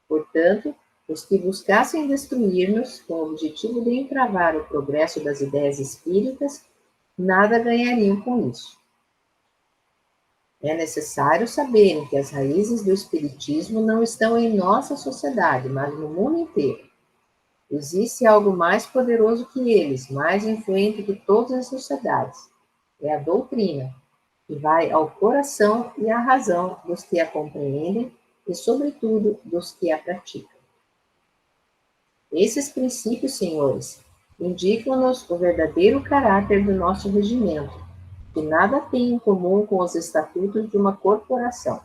Portanto, os que buscassem destruir-nos com o objetivo de entravar o progresso das ideias espíritas, nada ganhariam com isso. É necessário saberem que as raízes do Espiritismo não estão em nossa sociedade, mas no mundo inteiro. Existe algo mais poderoso que eles, mais influente que todas as sociedades. É a doutrina, que vai ao coração e à razão dos que a compreendem e, sobretudo, dos que a praticam. Esses princípios, senhores, indicam-nos o verdadeiro caráter do nosso regimento, que nada tem em comum com os estatutos de uma corporação.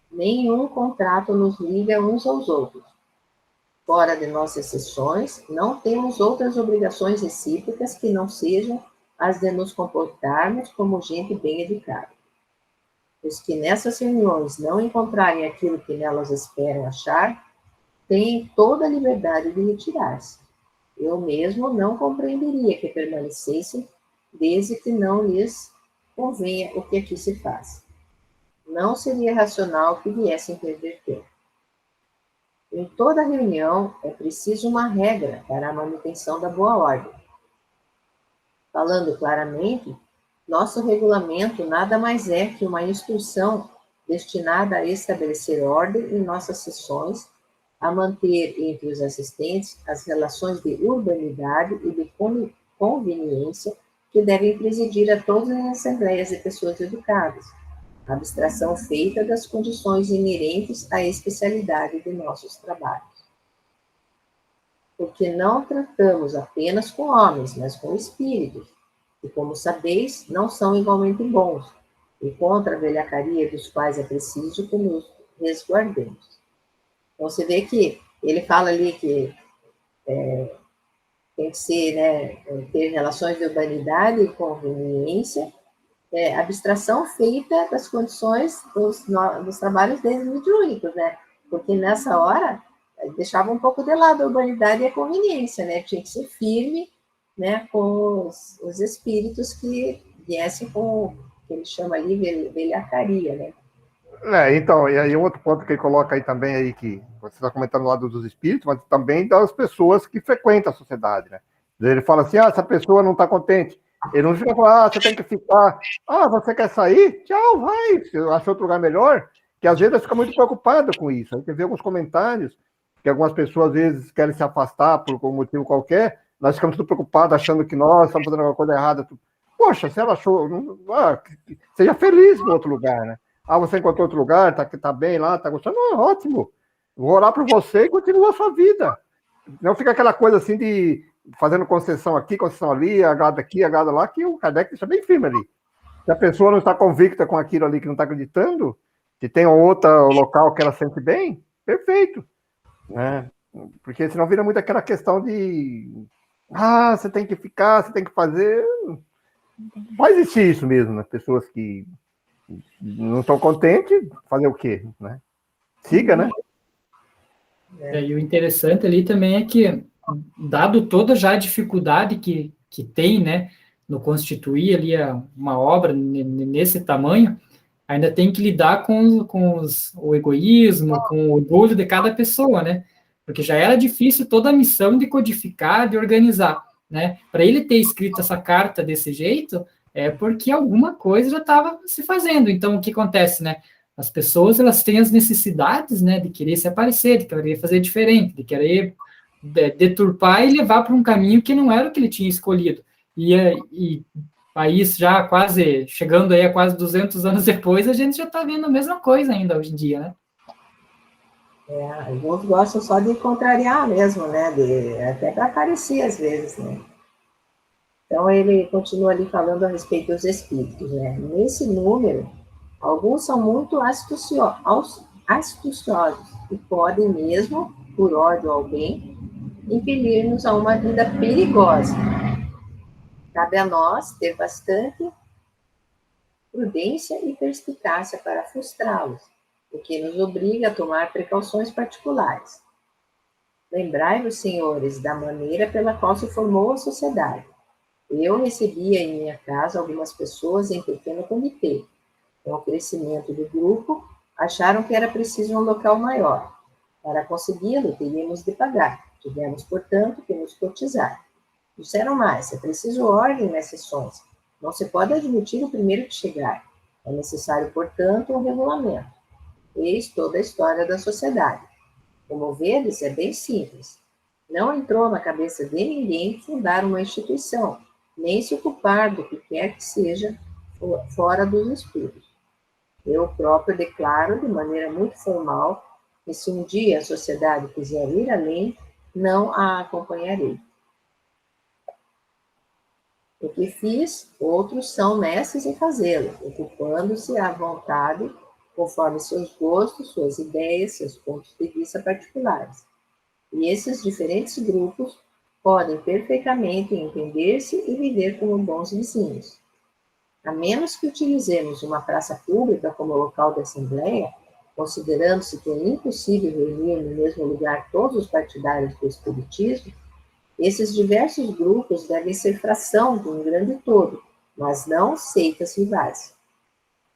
Nenhum contrato nos liga uns aos outros. Fora de nossas sessões, não temos outras obrigações recíprocas que não sejam as de nos comportarmos como gente bem educada. Os que nessas reuniões não encontrarem aquilo que nelas esperam achar, têm toda a liberdade de retirar-se. Eu mesmo não compreenderia que permanecessem, desde que não lhes convenha o que aqui se faz. Não seria racional que viessem perder tempo. Em toda reunião, é preciso uma regra para a manutenção da boa ordem. Falando claramente, nosso regulamento nada mais é que uma instrução destinada a estabelecer ordem em nossas sessões, a manter entre os assistentes as relações de urbanidade e de conveniência que devem presidir a todas as assembleias de pessoas educadas, abstração feita das condições inerentes à especialidade de nossos trabalhos. Porque não tratamos apenas com homens, mas com espíritos, que, como sabeis, não são igualmente bons, e contra a velhacaria dos quais é preciso que nos resguardemos. Então, você vê que ele fala ali que tem que ser, né, ter relações de urbanidade e conveniência, abstração feita das condições dos trabalhos deles mediúnicos, né? Porque nessa hora deixava um pouco de lado a urbanidade e a conveniência, né? Tinha que ser firme, né, com os espíritos que viessem com o que ele chama ali velhacaria, né? Então, e aí outro ponto que ele coloca aí também, aí que você está comentando lá dos espíritos, mas também das pessoas que frequentam a sociedade, né? Ele fala assim, essa pessoa não está contente. Ele não fica falando, você tem que ficar. Você quer sair? Tchau, vai. Você acha outro lugar melhor? Que às vezes fica muito preocupado com isso. A gente vê alguns comentários que algumas pessoas às vezes querem se afastar por algum motivo qualquer. Nós ficamos tudo preocupados, achando que nós estamos fazendo alguma coisa errada. Poxa, se ela achou, seja feliz no outro lugar, né? Você encontrou outro lugar, tá bem lá, tá gostando? Não, é ótimo. Vou orar por você e continua a sua vida. Não fica aquela coisa assim de fazendo concessão aqui, concessão ali, agrada aqui, agrada lá, que o Kardec deixa bem firme ali. Se a pessoa não está convicta com aquilo ali, que não está acreditando, que tem outro local que ela sente bem, perfeito. Né? Porque senão vira muito aquela questão de você tem que ficar, você tem que fazer. Vai existir isso mesmo, né? Pessoas que não estão contentes, fazer o quê, né? Siga, né? E o interessante ali também é que, dado toda já a dificuldade que tem, né, no constituir ali uma obra nesse tamanho, ainda tem que lidar com o egoísmo, com o orgulho de cada pessoa, né? Porque já era difícil toda a missão de codificar, de organizar, né? Para ele ter escrito essa carta desse jeito, é porque alguma coisa já estava se fazendo. Então, o que acontece, né? As pessoas, elas têm as necessidades, né, de querer se aparecer, de querer fazer diferente, de querer deturpar e levar para um caminho que não era o que ele tinha escolhido. E país já quase, chegando aí a quase 200 anos depois, a gente já está vendo a mesma coisa ainda hoje em dia, né? Alguns gostam só de contrariar mesmo, né? Até para aparecer às vezes, né? Então, ele continua ali falando a respeito dos espíritos, né? Nesse número, alguns são muito astuciosos e podem mesmo, por ódio ao bem, impelir-nos a uma vida perigosa. Cabe a nós ter bastante prudência e perspicácia para frustrá-los, o que nos obriga a tomar precauções particulares. Lembrai-vos, senhores, da maneira pela qual se formou a sociedade. Eu recebia em minha casa algumas pessoas em pequeno comitê. Com o crescimento do grupo, acharam que era preciso um local maior. Para consegui-lo, teríamos de pagar. Tivemos, portanto, que nos cotizar. Disseram mais, é preciso ordem nas sessões. Não se pode admitir o primeiro que chegar. É necessário, portanto, um regulamento. Eis toda a história da sociedade. Como vedes, é bem simples. Não entrou na cabeça de ninguém fundar uma instituição, nem se ocupar do que quer que seja fora dos estudos. Eu próprio declaro, de maneira muito formal, que se um dia a sociedade quiser ir além, não a acompanharei. O que fiz, outros são mestres em fazê-lo, ocupando-se à vontade, conforme seus gostos, suas ideias, seus pontos de vista particulares. E esses diferentes grupos podem perfeitamente entender-se e viver como bons vizinhos. A menos que utilizemos uma praça pública como local de assembleia, considerando-se que é impossível reunir no mesmo lugar todos os partidários do espiritismo, esses diversos grupos devem ser fração de um grande todo, mas não seitas rivais.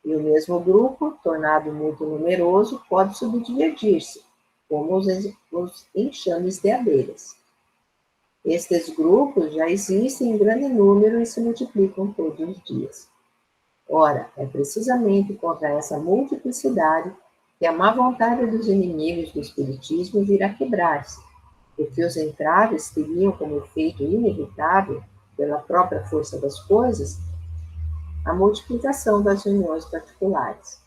E o mesmo grupo, tornado muito numeroso, pode subdividir-se, como os enxames de abelhas. Estes grupos já existem em grande número e se multiplicam todos os dias. Ora, é precisamente contra essa multiplicidade que a má vontade dos inimigos do espiritismo virá quebrar-se, porque os entraves teriam como efeito inevitável, pela própria força das coisas, a multiplicação das reuniões particulares.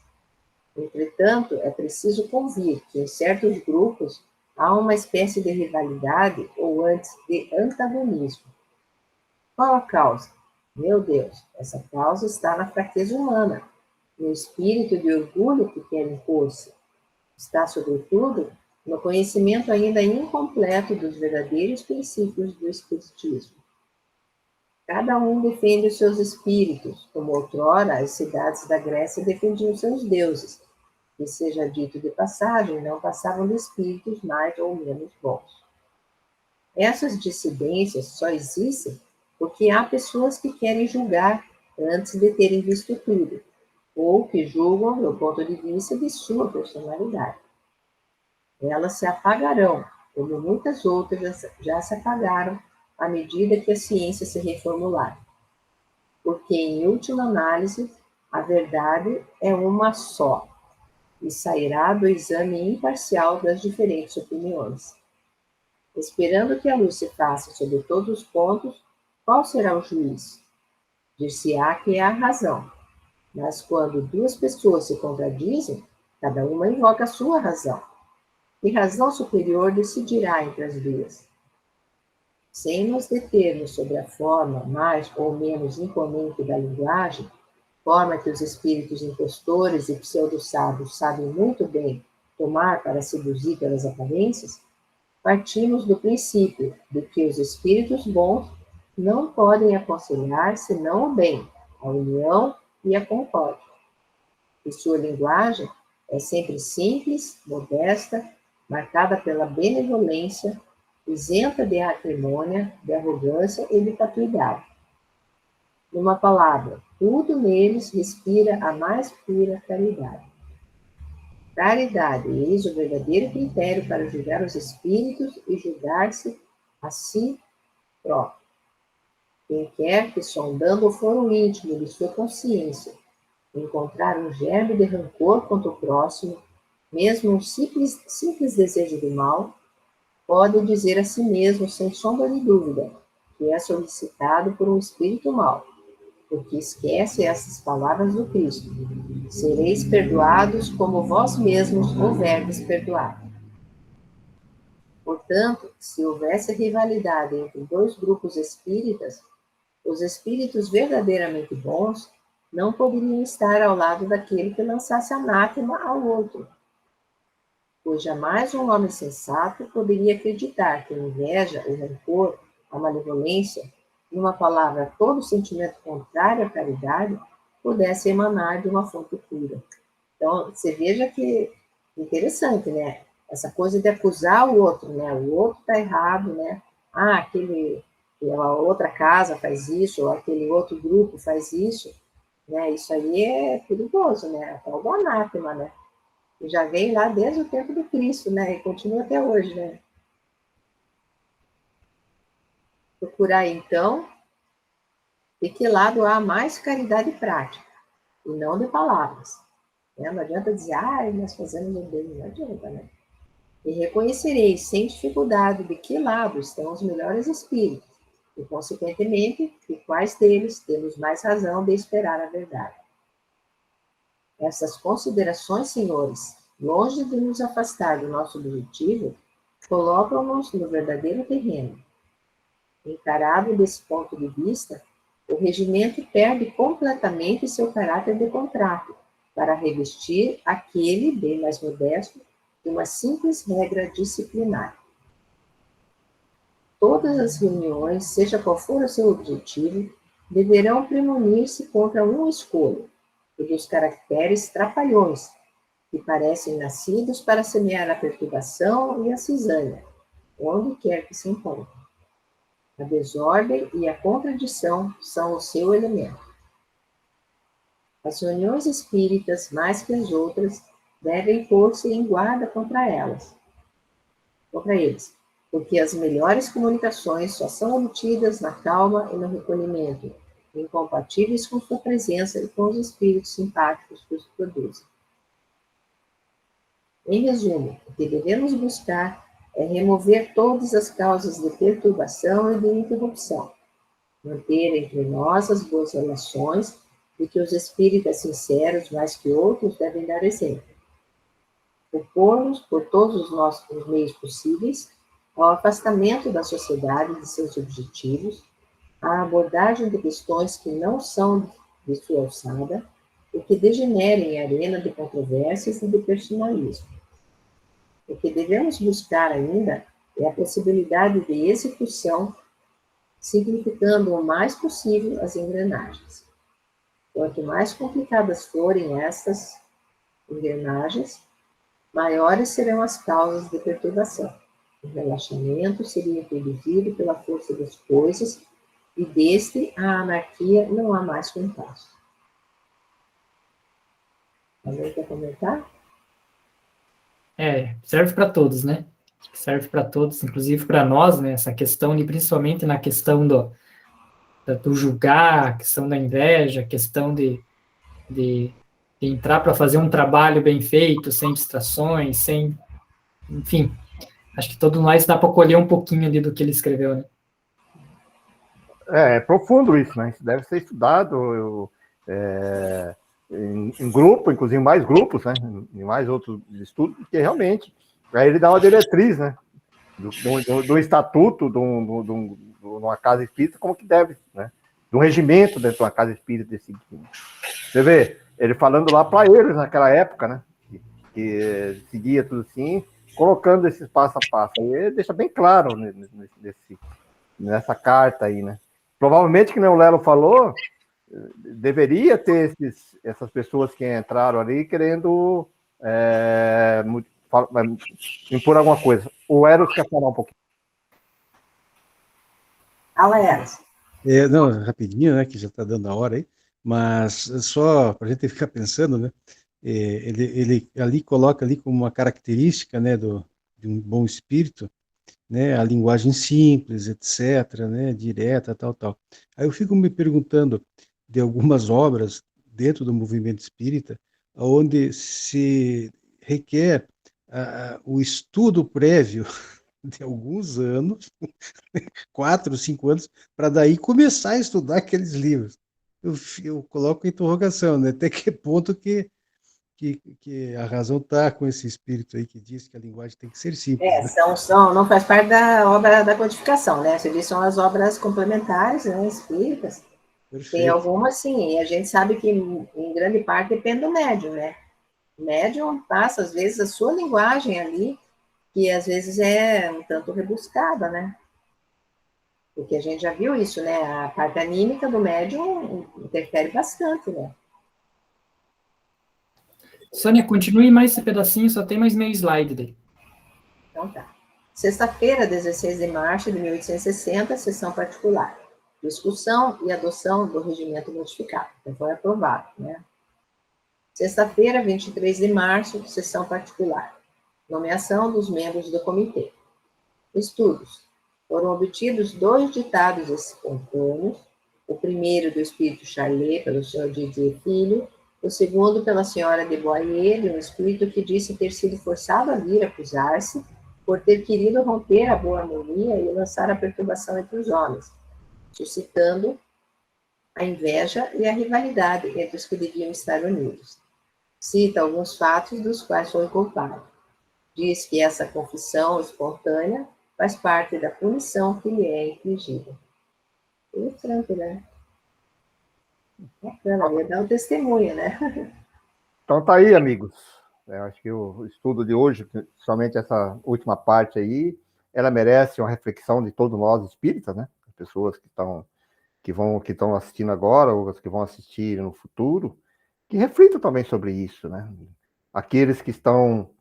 Entretanto, é preciso convir que em certos grupos há uma espécie de rivalidade ou antes de antagonismo. Qual a causa? Meu Deus, essa causa está na fraqueza humana, no espírito de orgulho que quer impor-se. Está, sobretudo, no conhecimento ainda incompleto dos verdadeiros princípios do espiritismo. Cada um defende os seus espíritos, como outrora as cidades da Grécia defendiam seus deuses, que, seja dito de passagem, não passavam de espíritos mais ou menos bons. Essas dissidências só existem porque há pessoas que querem julgar antes de terem visto tudo, ou que julgam do ponto de vista de sua personalidade. Elas se apagarão, como muitas outras já se apagaram à medida que a ciência se reformular. Porque, em última análise, a verdade é uma só, e sairá do exame imparcial das diferentes opiniões. Esperando que a luz se faça sobre todos os pontos, qual será o juízo? Dir-se-á que é a razão, mas quando duas pessoas se contradizem, cada uma invoca a sua razão. Que razão superior decidirá entre as duas? Sem nos determos sobre a forma mais ou menos imponente da linguagem, forma que os espíritos impostores e pseudo-sábios sabem muito bem tomar para seduzir pelas aparências, partimos do princípio de que os espíritos bons não podem aconselhar senão o bem, a união e a concórdia. E sua linguagem é sempre simples, modesta, marcada pela benevolência, isenta de acrimônia, de arrogância e de fatuidade. Numa palavra, tudo neles respira a mais pura caridade. Caridade, eis o verdadeiro critério para julgar os espíritos e julgar-se a si próprio. Quem quer que, sondando o foro íntimo de sua consciência, encontrar um germe de rancor contra o próximo, mesmo um simples desejo do mal, pode dizer a si mesmo, sem sombra de dúvida, que é solicitado por um espírito mau, porque esquece essas palavras do Cristo: sereis perdoados como vós mesmos houverdes perdoado. Portanto, se houvesse rivalidade entre dois grupos espíritas, os espíritos verdadeiramente bons não poderiam estar ao lado daquele que lançasse anátema ao outro, pois jamais um homem sensato poderia acreditar que a inveja, o rancor, a malevolência, numa palavra, todo sentimento contrário à caridade, pudesse emanar de uma fonte pura. Então, você veja que interessante, né? Essa coisa de acusar o outro, né? O outro está errado, né? Ah, a outra casa faz isso, ou aquele outro grupo faz isso, né? Isso aí é perigoso, né? A tal do anátema, né? E já vem lá desde o tempo do Cristo, né? E continua até hoje, né? Procurar, então, de que lado há mais caridade prática, e não de palavras. Né? Não adianta dizer, nós fazemos o bem, não adianta, né? E reconhecereis sem dificuldade de que lado estão os melhores espíritos, e, consequentemente, de quais deles temos mais razão de esperar a verdade. Essas considerações, senhores, longe de nos afastar do nosso objetivo, colocam-nos no verdadeiro terreno. Encarado desse ponto de vista, o regimento perde completamente seu caráter de contrato, para revestir aquele, bem mais modesto, de uma simples regra disciplinar. Todas as reuniões, seja qual for o seu objetivo, deverão premunir-se contra um escolho, e dos caracteres trapalhões, que parecem nascidos para semear a perturbação e a cisânia, onde quer que se encontrem. A desordem e a contradição são o seu elemento. As reuniões espíritas, mais que as outras, devem pôr-se em guarda contra eles, porque as melhores comunicações só são obtidas na calma e no recolhimento, incompatíveis com sua presença e com os espíritos simpáticos que os produzem. Em resumo, o que devemos buscar é remover todas as causas de perturbação e de interrupção, manter entre nós as boas relações de que os espíritas sinceros, mais que outros, devem dar exemplo. Opor-nos, por todos os nossos meios possíveis, ao afastamento da sociedade de seus objetivos, à abordagem de questões que não são de sua alçada e que degenerem em arena de controvérsias e de personalismo. O que devemos buscar ainda é a possibilidade de execução, simplificando o mais possível as engrenagens. Quanto mais complicadas forem estas engrenagens, maiores serão as causas de perturbação. O relaxamento seria produzido pela força das coisas, e deste a anarquia não há mais compasso. Alguém quer comentar? Serve para todos, né? Serve para todos, inclusive para nós, né? Essa questão, e principalmente na questão do julgar, a questão da inveja, a questão de entrar para fazer um trabalho bem feito, sem distrações, enfim, acho que todos nós dá para colher um pouquinho ali do que ele escreveu, né? É profundo isso, né? Isso deve ser estudado em grupo, inclusive em mais grupos, né? Em mais outros estudos, porque realmente, aí ele dá uma diretriz, né? Do estatuto de uma casa espírita, como que deve, né? De um regimento dentro de uma casa espírita desse tipo. Você vê, ele falando lá para eles naquela época, né? Que seguia tudo assim, colocando esses passo a passo. E ele deixa bem claro nessa carta aí, né? Provavelmente, que nem o Lelo falou, deveria ter essas pessoas que entraram ali querendo impor alguma coisa. O Eros quer falar um pouquinho. Fala, Eros. Não, rapidinho, né, que já está dando a hora aí, mas só para a gente ficar pensando, né, ele ali coloca ali como uma característica, né, de um bom espírito, né, a linguagem simples, etc., né, direta, tal. Aí eu fico me perguntando de algumas obras dentro do movimento espírita, onde se requer o estudo prévio de alguns anos, 4, 5 anos, para daí começar a estudar aqueles livros. Eu coloco interrogação, né? Até que ponto que a razão está com esse espírito aí que diz que a linguagem tem que ser simples. Né? Não faz parte da obra da codificação, né? Você diz, são as obras complementares, né, espíritas. Perfeito. Tem algumas, sim, e a gente sabe que, em grande parte, depende do médium, né? O médium passa, às vezes, a sua linguagem ali, que às vezes é um tanto rebuscada, né? Porque a gente já viu isso, né? A parte anímica do médium interfere bastante, né? Sônia, continue mais esse pedacinho, só tem mais meio slide daí. Então tá. Sexta-feira, 16 de março de 1860, sessão particular. Discussão e adoção do regimento modificado. Então foi aprovado, né? Sexta-feira, 23 de março, sessão particular. Nomeação dos membros do comitê. Estudos. Foram obtidos 2 ditados espontâneos, o primeiro do espírito Charlet, pelo senhor Didier Filho, o segundo pela senhora de Boyer, de um espírito que disse ter sido forçado a vir acusar-se por ter querido romper a boa harmonia e lançar a perturbação entre os homens, suscitando a inveja e a rivalidade entre os que deviam estar unidos. Cita alguns fatos dos quais foi culpado. Diz que essa confissão espontânea faz parte da punição que lhe é infligida. Interessante, né? Bacana, ia dar um testemunho, né? Então tá aí, amigos. Eu acho que o estudo de hoje, somente essa última parte aí, ela merece uma reflexão de todos nós espíritas, né? As pessoas que estão assistindo agora, ou as que vão assistir no futuro, que reflitam também sobre isso, né? Aqueles que estão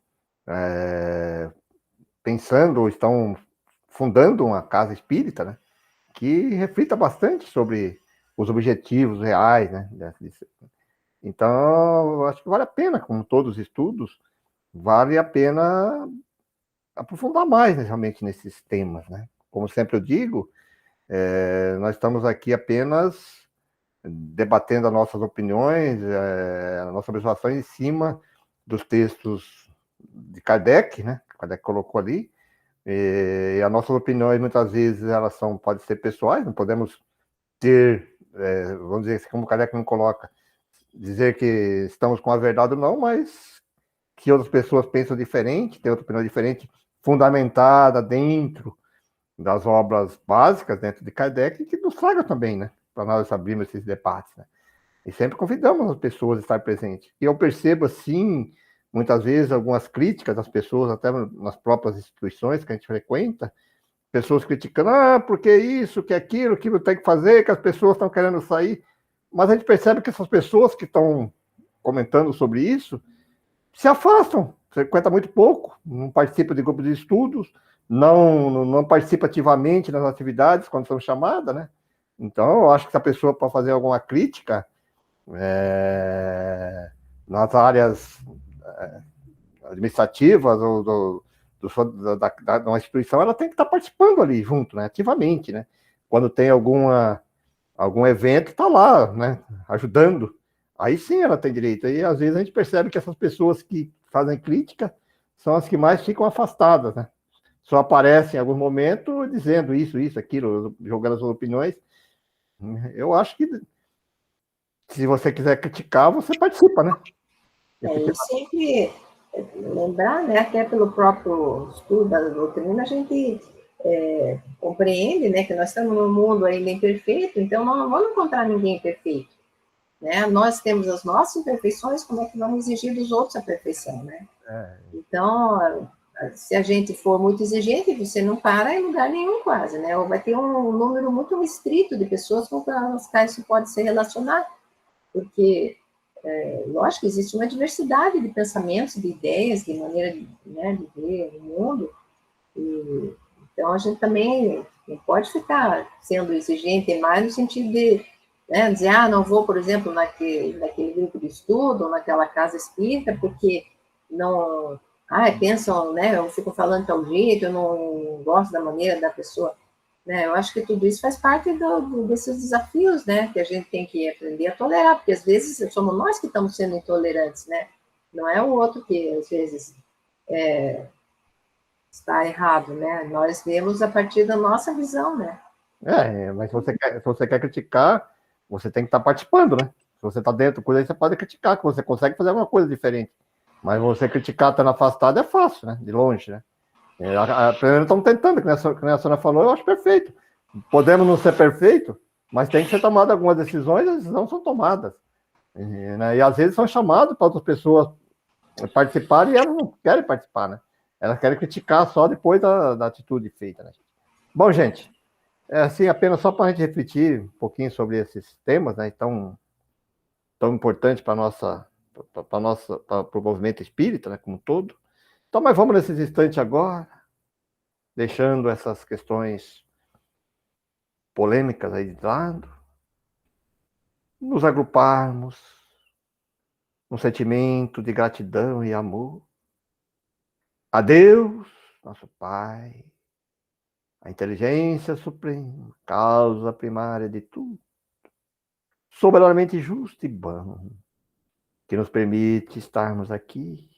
pensando ou estão fundando uma casa espírita, né? Que reflita bastante sobre os objetivos reais, né? Então, acho que vale a pena, como todos os estudos, vale a pena aprofundar mais, né, realmente nesses temas, né? Como sempre eu digo, nós estamos aqui apenas debatendo as nossas opiniões, as nossas observações em cima dos textos de Kardec, né? Kardec colocou ali, e as nossas opiniões, muitas vezes, elas podem ser pessoais, não podemos ter, vamos dizer assim, como o Kardec não coloca, dizer que estamos com a verdade ou não, mas que outras pessoas pensam diferente, têm outra opinião diferente, fundamentada dentro das obras básicas, dentro de Kardec, que nos traga também, né? Para nós abrirmos esses debates, né? E sempre convidamos as pessoas a estar presentes. E eu percebo, assim, muitas vezes, algumas críticas das pessoas, até nas próprias instituições que a gente frequenta, pessoas criticando, porque isso, que aquilo tem que fazer, que as pessoas estão querendo sair. Mas a gente percebe que essas pessoas que estão comentando sobre isso se afastam, frequentam muito pouco, não participam de grupos de estudos, não participa ativamente nas atividades quando são chamadas, né? Então, eu acho que se a pessoa para fazer alguma crítica nas áreas administrativas ou de uma instituição, ela tem que estar participando ali junto, né? Ativamente, né? Quando tem algum evento, está lá, né? Ajudando. Aí sim ela tem direito. E às vezes a gente percebe que essas pessoas que fazem crítica são as que mais ficam afastadas, né? Só aparecem em algum momento dizendo isso, aquilo, jogando as suas opiniões. Eu acho que se você quiser criticar, você participa, né? E sempre lembrar, né, até pelo próprio estudo da doutrina, a gente compreende, né, que nós estamos num mundo ainda imperfeito, então não vamos encontrar ninguém perfeito, né? Nós temos as nossas imperfeições, como é que vamos exigir dos outros a perfeição, né? Então, se a gente for muito exigente, você não para em lugar nenhum quase, né? Ou vai ter um número muito restrito de pessoas com as quais isso pode se relacionar, porque, lógico, existe uma diversidade de pensamentos, de ideias, de maneira de, né, de ver o mundo, e, então a gente também não pode ficar sendo exigente mais no sentido de, né, dizer, não vou, por exemplo, naquele grupo de estudo, ou naquela casa espírita, porque não, pensam, né, eu fico falando de tal jeito, eu não gosto da maneira da pessoa, né, eu acho que tudo isso faz parte desses desafios, né, que a gente tem que aprender a tolerar, porque às vezes somos nós que estamos sendo intolerantes, né, não é o outro que às vezes está errado, né, nós vemos a partir da nossa visão, né. Mas se você quer criticar, você tem que estar participando, né? Se você está dentro, coisa aí você pode criticar, que você consegue fazer alguma coisa diferente. Mas você criticar estando afastado é fácil, né? De longe, né? Primeiro estamos tentando, que a senhora falou, eu acho perfeito. Podemos não ser perfeito, mas tem que ser tomada algumas decisões, as decisões são tomadas. Né? E às vezes são chamados para outras pessoas participarem e elas não querem participar, né? Elas querem criticar só depois da atitude feita, né? Bom, gente, assim, apenas só para a gente refletir um pouquinho sobre esses temas, né, tão importantes para o movimento espírita, né, como um todo. Então, mas vamos nesses instantes agora, deixando essas questões polêmicas aí de lado, nos agruparmos num sentimento de gratidão e amor a Deus, nosso Pai, a inteligência suprema, causa primária de tudo, soberanamente justo e bom, que nos permite estarmos aqui,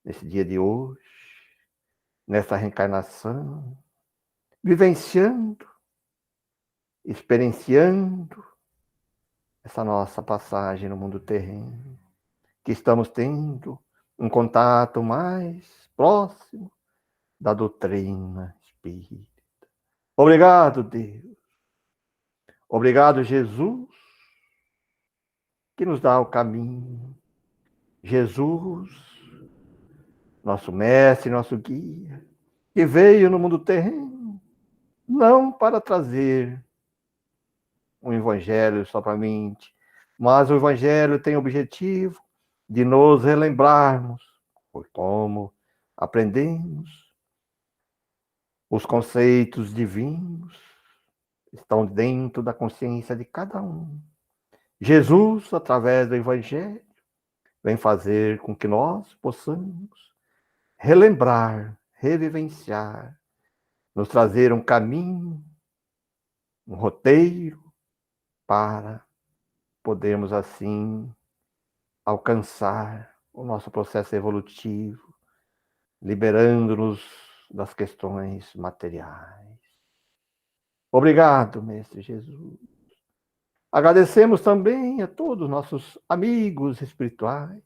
nesse dia de hoje, nessa reencarnação, vivenciando, experienciando essa nossa passagem no mundo terreno, que estamos tendo um contato mais próximo da doutrina espírita. Obrigado, Deus. Obrigado, Jesus, que nos dá o caminho. Jesus, nosso mestre, nosso guia, que veio no mundo terreno, não para trazer um evangelho somente, mas o evangelho tem o objetivo de nos relembrarmos, por como aprendemos os conceitos divinos, estão dentro da consciência de cada um. Jesus, através do evangelho, vem fazer com que nós possamos relembrar, revivenciar, nos trazer um caminho, um roteiro para podermos assim alcançar o nosso processo evolutivo, liberando-nos das questões materiais. Obrigado, Mestre Jesus. Agradecemos também a todos os nossos amigos espirituais,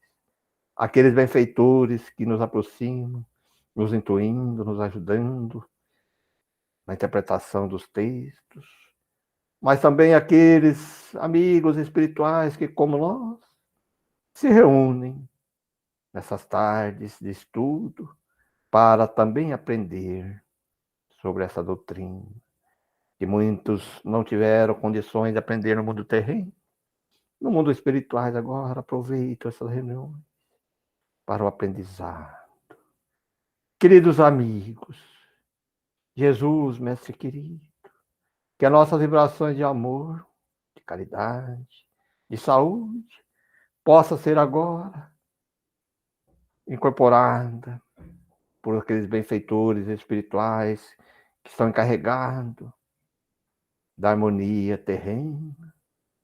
aqueles benfeitores que nos aproximam, nos intuindo, nos ajudando na interpretação dos textos, mas também aqueles amigos espirituais que, como nós, se reúnem nessas tardes de estudo para também aprender sobre essa doutrina, que muitos não tiveram condições de aprender no mundo terreno. No mundo espiritual agora, aproveito essas reuniões para o aprendizado. Queridos amigos, Jesus, Mestre querido, que as nossas vibrações de amor, de caridade, de saúde, possa ser agora incorporada por aqueles benfeitores espirituais que estão encarregados da harmonia terrena,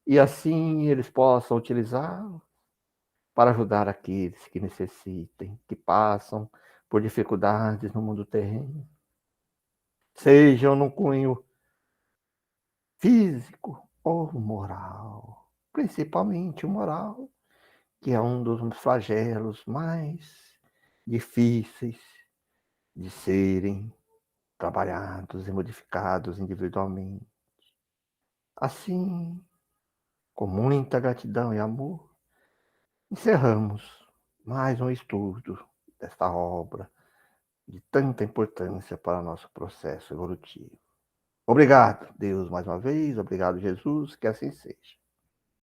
e assim eles possam utilizá-lo para ajudar aqueles que necessitem, que passam por dificuldades no mundo terreno, sejam no cunho físico ou moral, principalmente o moral, que é um dos flagelos mais difíceis de serem trabalhados e modificados individualmente. Assim, com muita gratidão e amor, encerramos mais um estudo desta obra de tanta importância para o nosso processo evolutivo. Obrigado, Deus, mais uma vez. Obrigado, Jesus. Que assim seja.